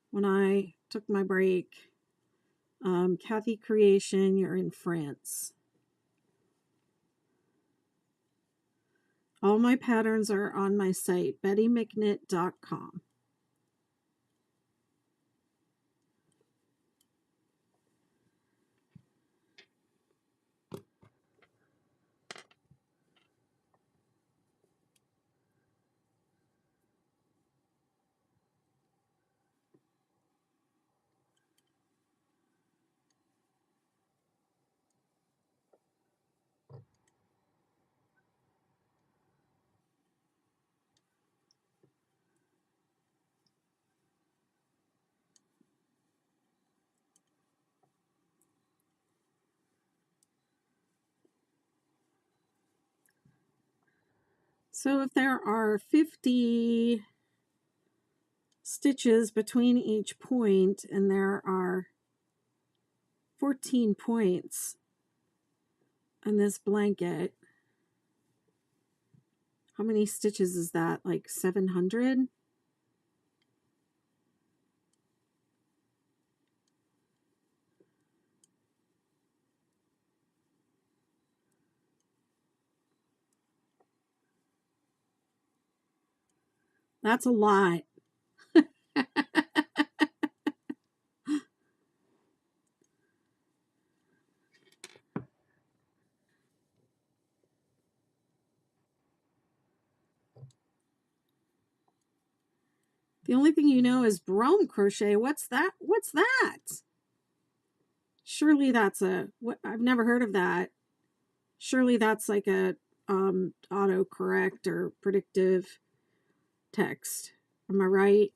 when I took my break. Kathy Creation, you're in France. All my patterns are on my site, bettymcknit.com. So if there are 50 stitches between each point and there are 14 points on this blanket, how many stitches is that? Like 700? That's a lot. The only thing you know is Brome crochet. What's that? What's that? Surely that's what I've never heard of that. Surely that's like a autocorrect or predictive text. Am I right?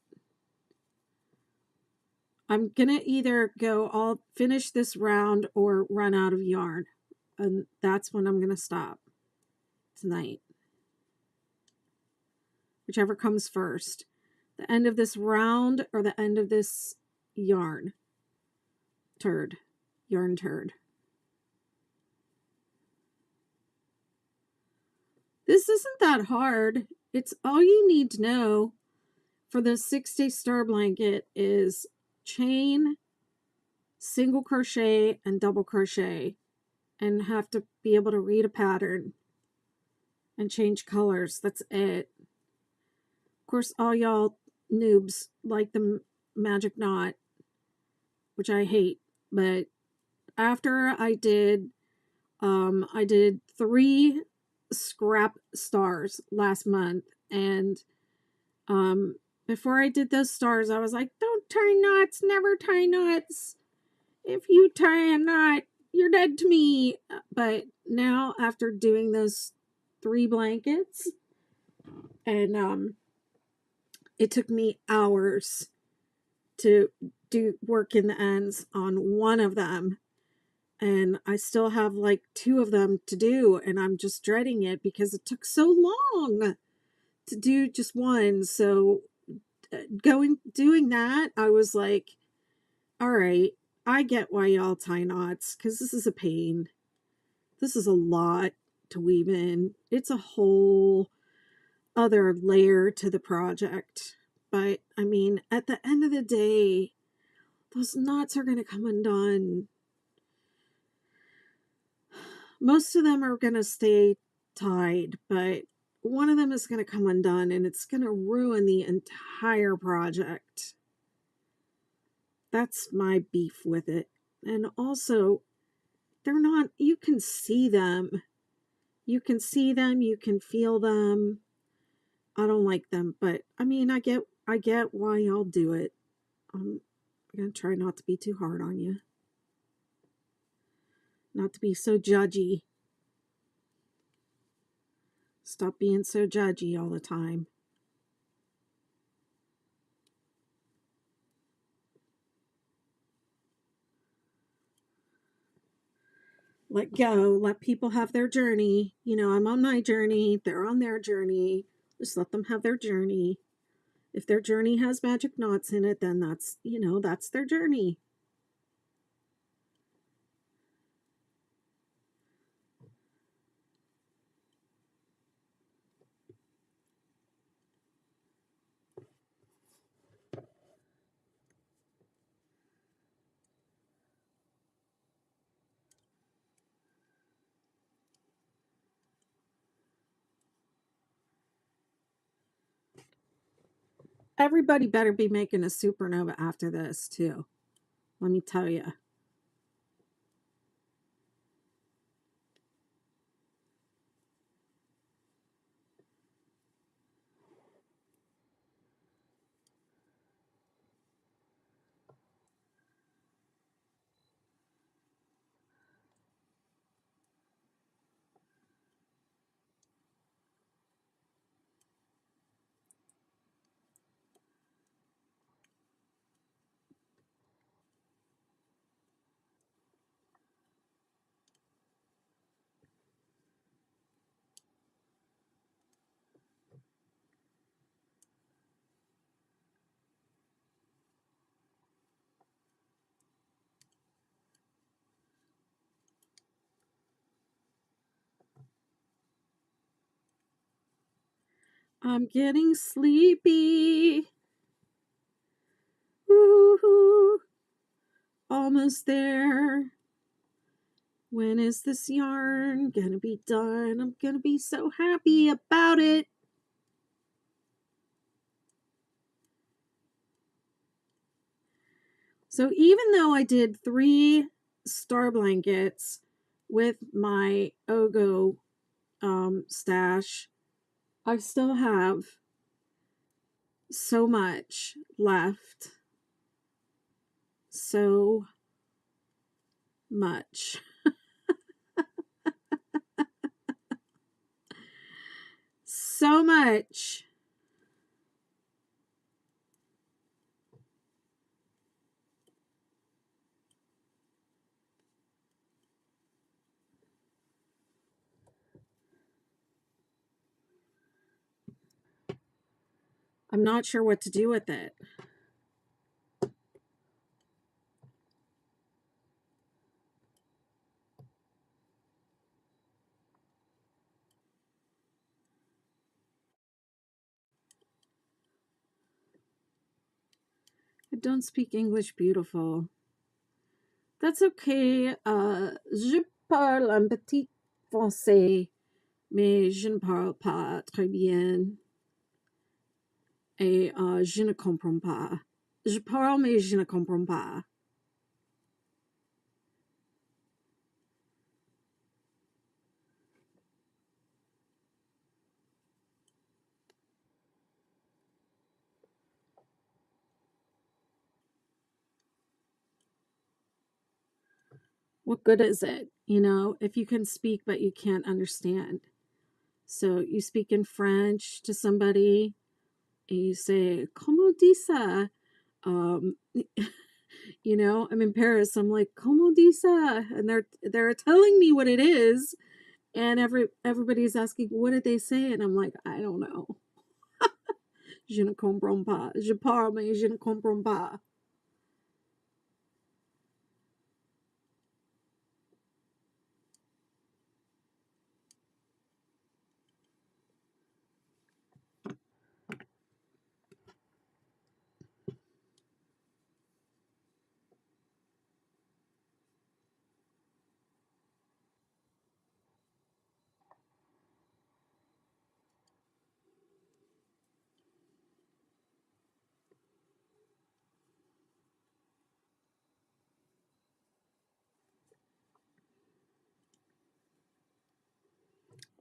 I'm gonna either I'll finish this round or run out of yarn. And that's when I'm gonna stop tonight. Whichever comes first. The end of this round or the end of this yarn turd. This isn't that hard. It's all you need to know for the 6-day star blanket is chain, single crochet, and double crochet, and have to be able to read a pattern and change colors. That's it. Of course, all y'all noobs like the magic knot, which I hate, but after I did 3 scrap stars last month, and before I did those stars, I was like, don't tie knots, never tie knots. If you tie a knot, you're dead to me. But now, after doing those 3 blankets, and it took me hours to do work in the ends on one of them, and I still have like 2 of them to do, and I'm just dreading it because it took so long to do just one. So doing that, I was like, all right, I get why y'all tie knots, because this is a pain. This is a lot to weave in. It's a whole other layer to the project. But I mean, at the end of the day, those knots are going to come undone. Most of them are going to stay tied, but one of them is going to come undone and it's going to ruin the entire project. That's my beef with it. And also, they're not, you can see them. You can see them, you can feel them. I don't like them, but I mean, I get why y'all do it. I'm going to try not to be too hard on you. Not to be so judgy. Stop being so judgy all the time. Let go. Let people have their journey. You know, I'm on my journey. They're on their journey. Just let them have their journey. If their journey has magic knots in it, then that's, you know, that's their journey. Everybody better be making a supernova after this, too. Let me tell you. I'm getting sleepy. Woo-hoo. Almost there. When is this yarn gonna be done? I'm gonna be so happy about it. So even though I did 3 star blankets with my Ogo stash, I still have so much left. So much. So much. I'm not sure what to do with it. I don't speak English beautiful. That's okay. Je parle un petit français, mais je ne parle pas très bien. Et je ne comprends pas. Je parle, mais je ne comprends pas. What good is it, you know, if you can speak but you can't understand? So you speak in French to somebody and you say, "Comment dit ça?" You know, I'm in Paris. I'm like, "Comment dit ça?" And they're telling me what it is, and everybody's asking, "What did they say?" And I'm like, "I don't know." Je ne comprends pas. Je parle, mais je ne comprends pas.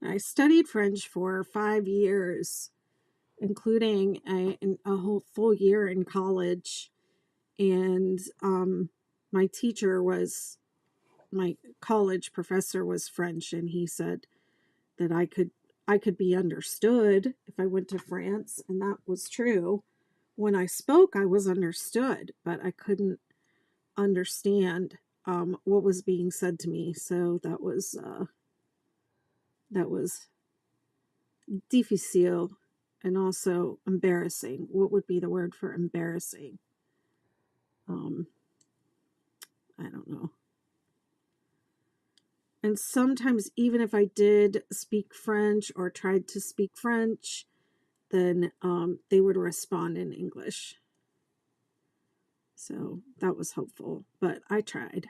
I studied French for 5 years, including a whole full year in college. And my teacher was, my college professor was French, and he said that I could be understood if I went to France, and that was true. When I spoke, I was understood, but I couldn't understand what was being said to me. So that was difficile and also embarrassing. What would be the word for embarrassing? Um, I don't know. And sometimes, even if I did speak French or tried to speak French, then they would respond in English. So that was helpful. But I tried.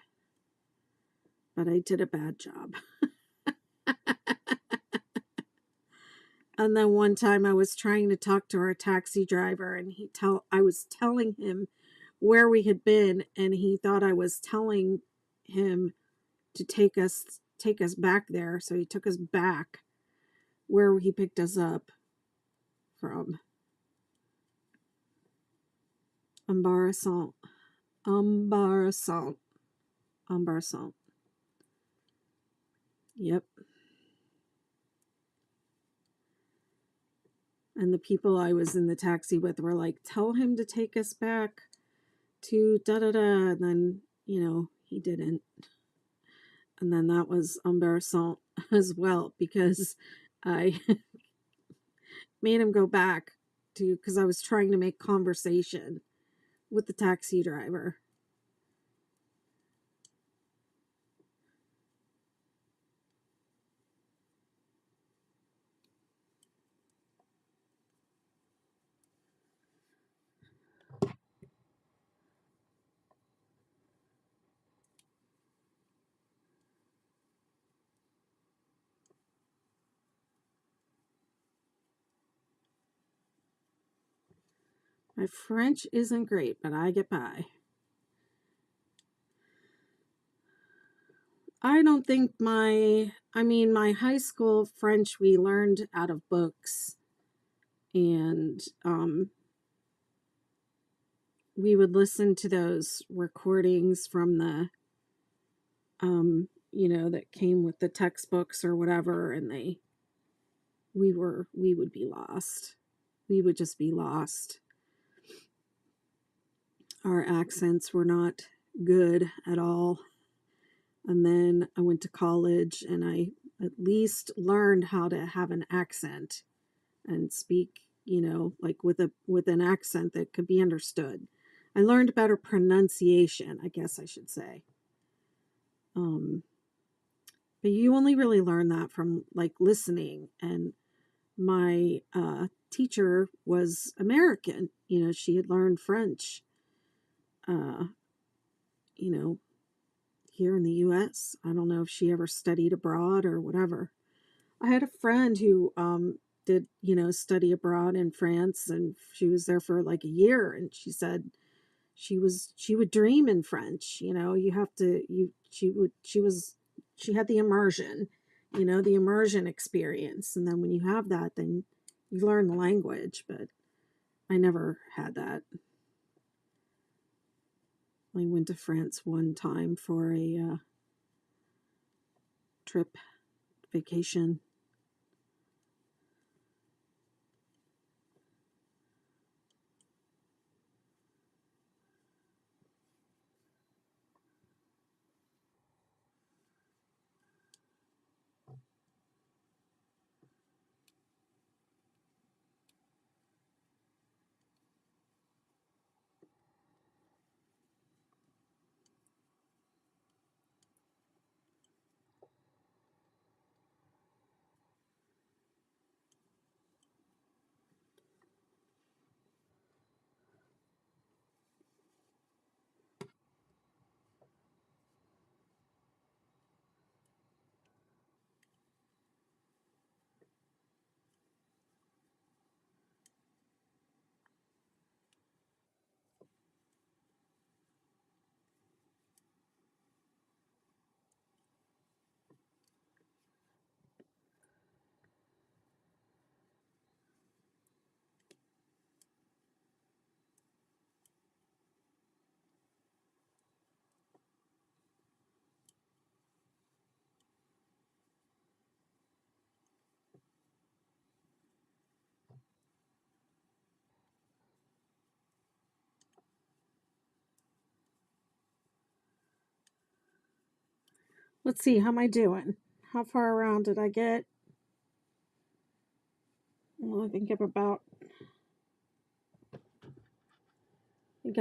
But I did a bad job. And then one time I was trying to talk to our taxi driver, and I was telling him where we had been, and he thought I was telling him to take us back there. So he took us back where he picked us up from. Embarrassant. Embarrassant. Embarrassant. Yep. And the people I was in the taxi with were like, tell him to take us back to da da da. And then, he didn't. And then that was embarrassant as well, because I made him go back because I was trying to make conversation with the taxi driver. My French isn't great, but I get by. I don't think my high school French we learned out of books, and we would listen to those recordings from the that came with the textbooks or whatever, and we would be lost. We would just be lost. Our accents were not good at all. And then I went to college, and I at least learned how to have an accent and speak, like with an accent that could be understood. I learned better pronunciation, I guess I should say. But you only really learn that from like listening. And my teacher was American. She had learned French, you know, here in the U.S. I don't know if she ever studied abroad or whatever. I had a friend who did, study abroad in France, and she was there for like a year, and she said she would dream in French. You have to she had the immersion, the immersion experience, and then when you have that, then you learn the language. But I never had that. I went to France one time for a trip, vacation. Let's see, how am I doing? How far around did I get? Well, I think I'm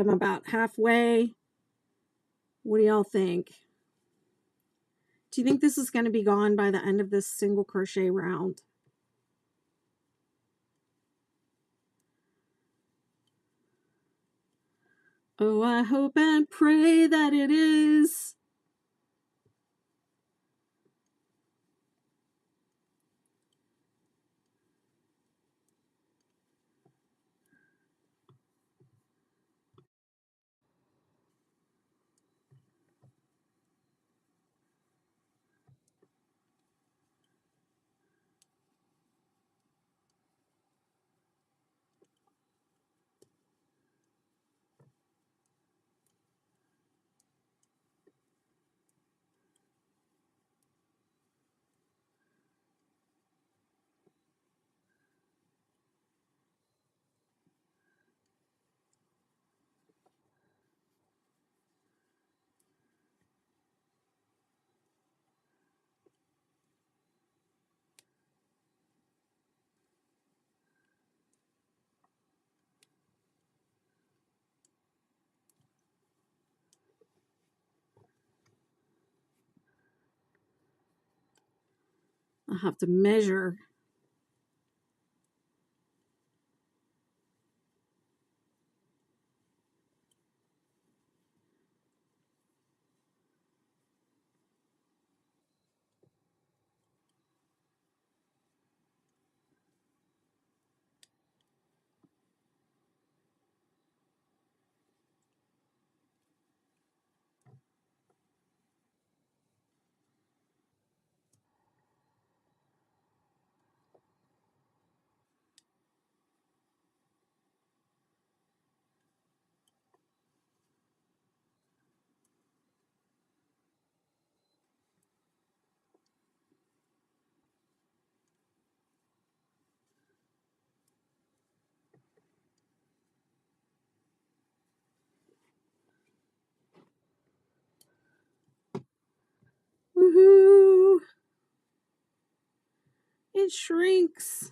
about halfway. What do y'all think? Do you think this is going to be gone by the end of this single crochet round? Oh, I hope and pray that it is. I'll have to measure. Woohoo! It shrinks.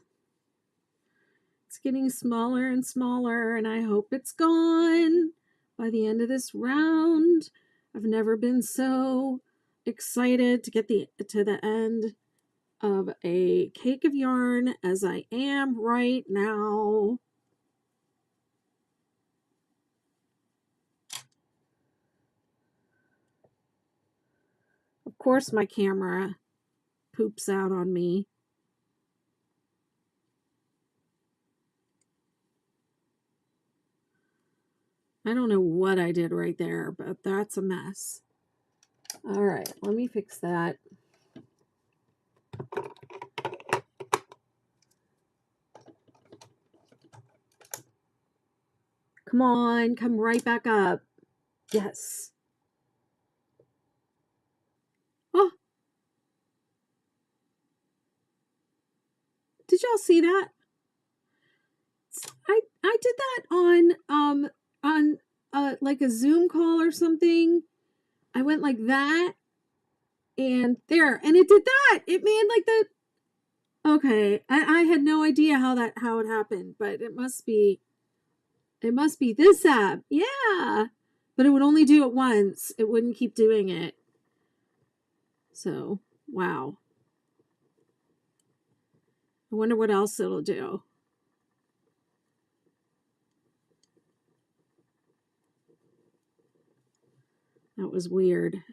It's getting smaller and smaller, and I hope it's gone by the end of this round. I've never been so excited to get to the end of a cake of yarn as I am right now. Of course, my camera poops out on me. I don't know what I did right there, but that's a mess. All right, let me fix that. Come on, come right back up. Yes. Oh, did y'all see that? I did that on like a Zoom call or something. I went like that and there, and it did that. It made like the okay. I had no idea how it happened, but it must be this app. Yeah. But it would only do it once. It wouldn't keep doing it. So, wow. I wonder what else it'll do. That was weird.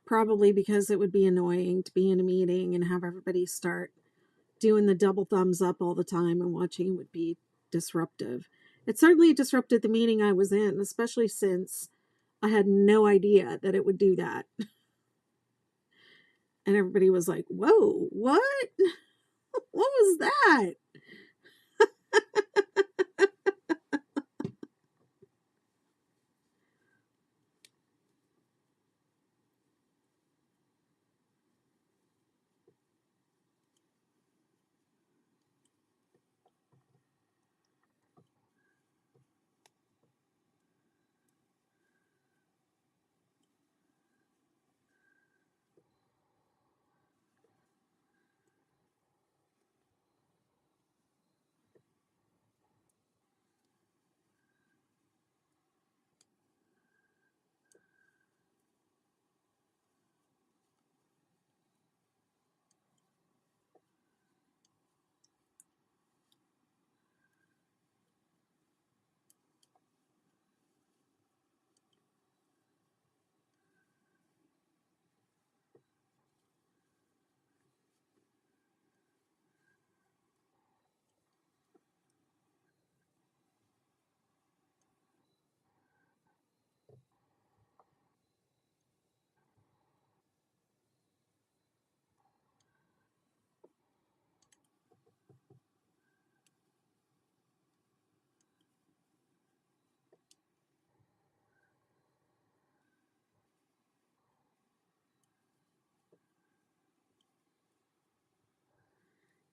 Probably because it would be annoying to be in a meeting and have everybody start doing the double thumbs up all the time and watching would be disruptive. It certainly disrupted the meeting I was in, especially since I had no idea that it would do that. And everybody was like, whoa, what? What was that?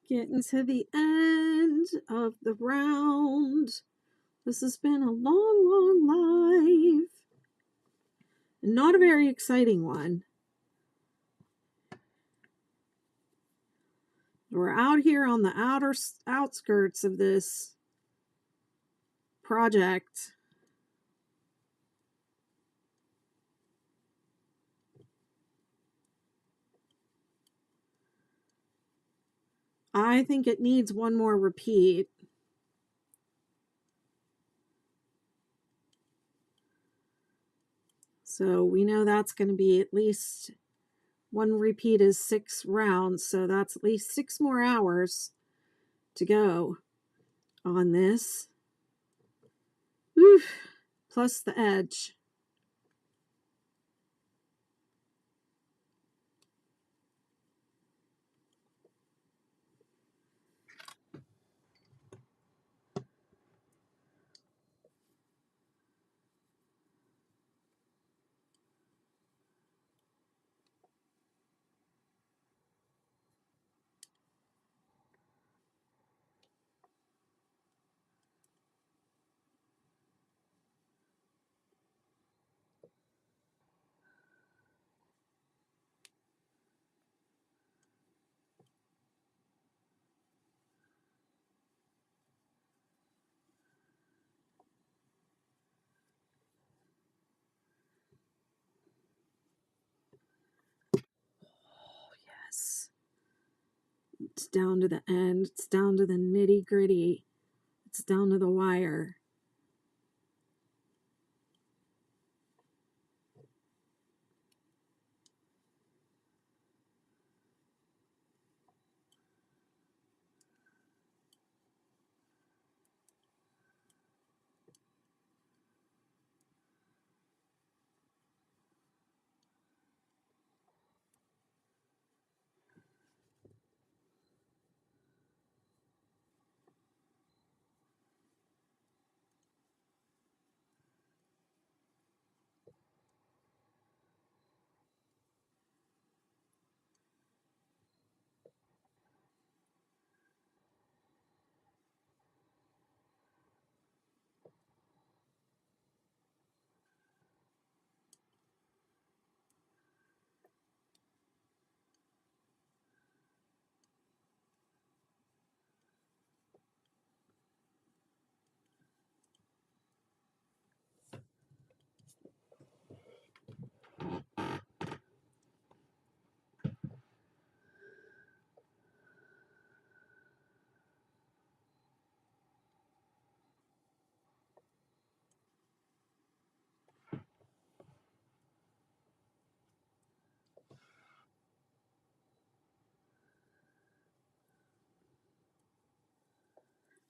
Getting to the end of the round. This has been a long, long life. Not a very exciting one. We're out here on the outskirts of this project. I think it needs one more repeat. So we know that's going to be at least one repeat is 6 rounds. So that's at least 6 more hours to go on this. Oof. Plus the edge. Yes. It's down to the end. It's down to the nitty gritty. It's down to the wire.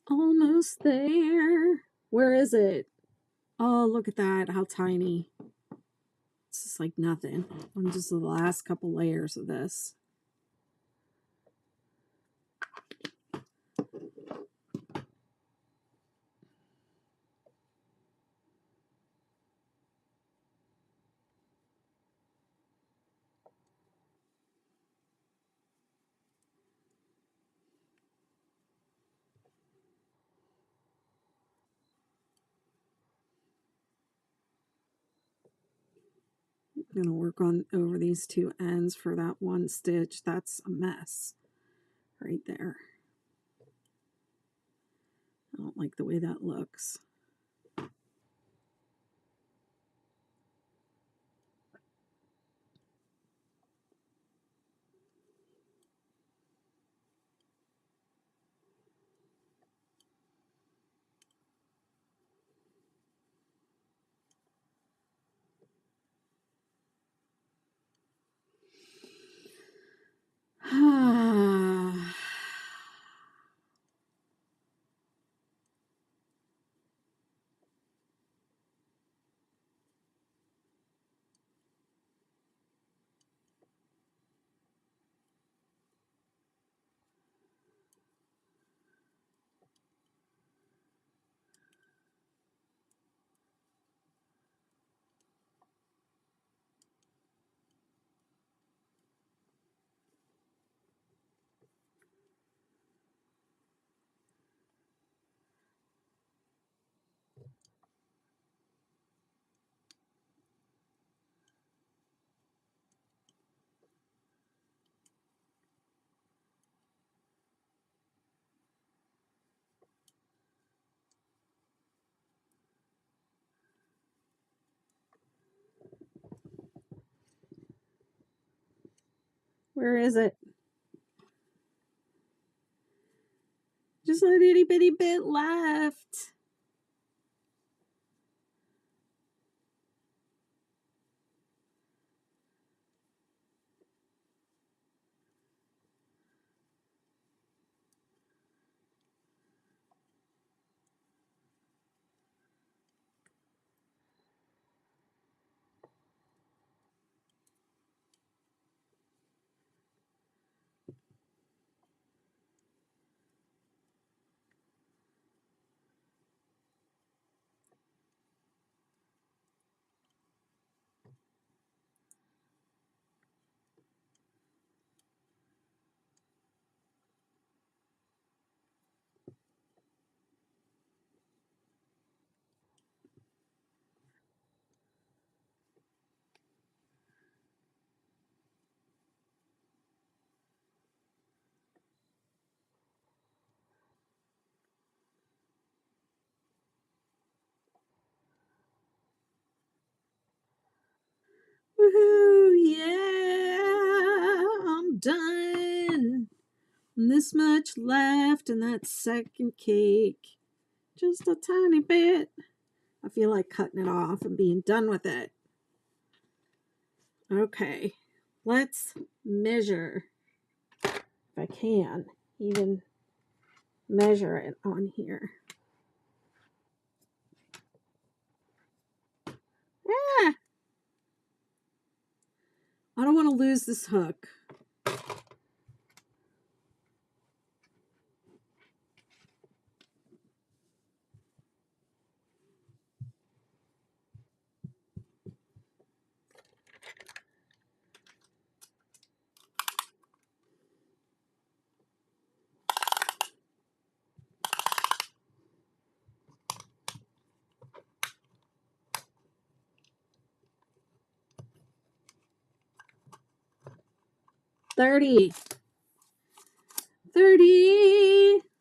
Almost there. Where is it? Oh, look at that. How tiny. It's just like nothing. I'm just the last couple layers of this. I'm going to work on over these two ends for that one stitch. That's a mess right there. I don't like the way that looks. Where is it? Just a itty bitty bit left. Woohoo! Yeah! I'm done. And this much left in that second cake. Just a tiny bit. I feel like cutting it off and being done with it. Okay. Let's measure. If I can even measure it on here. Ah! I don't want to lose this hook. $30.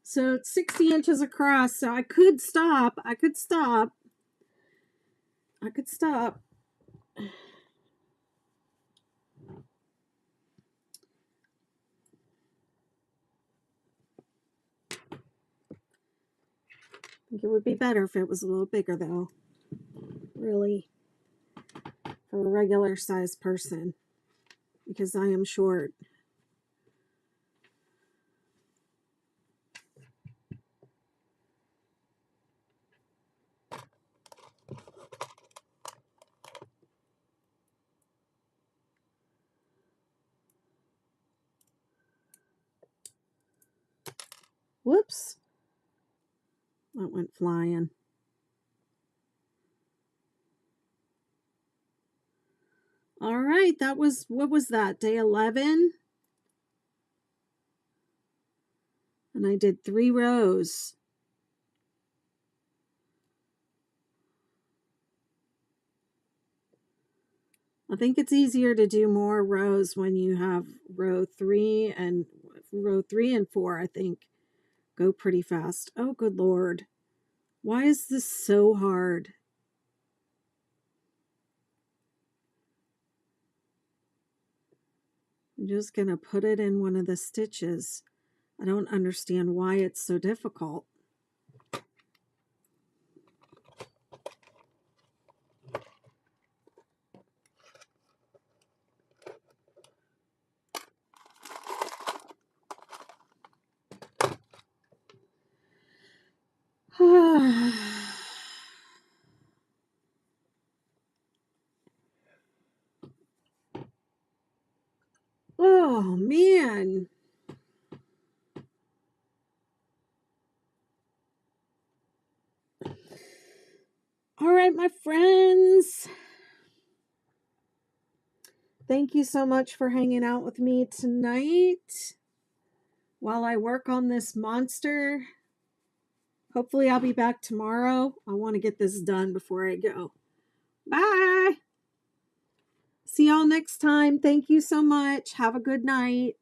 So it's 60 inches across. So I could stop. I could stop. I think it would be better if it was a little bigger, though. Really, for a regular sized person, because I am short. Whoops. That went flying. All right, that was, what was that, day 11? And I did 3 rows. I think it's easier to do more rows when you have row 3 and 4, I think, go pretty fast. Oh, good Lord. Why is this so hard? I'm just going to put it in one of the stitches. I don't understand why it's so difficult. Oh, man. All right, my friends. Thank you so much for hanging out with me tonight while I work on this monster. Hopefully I'll be back tomorrow. I want to get this done before I go. Bye. See y'all next time. Thank you so much. Have a good night.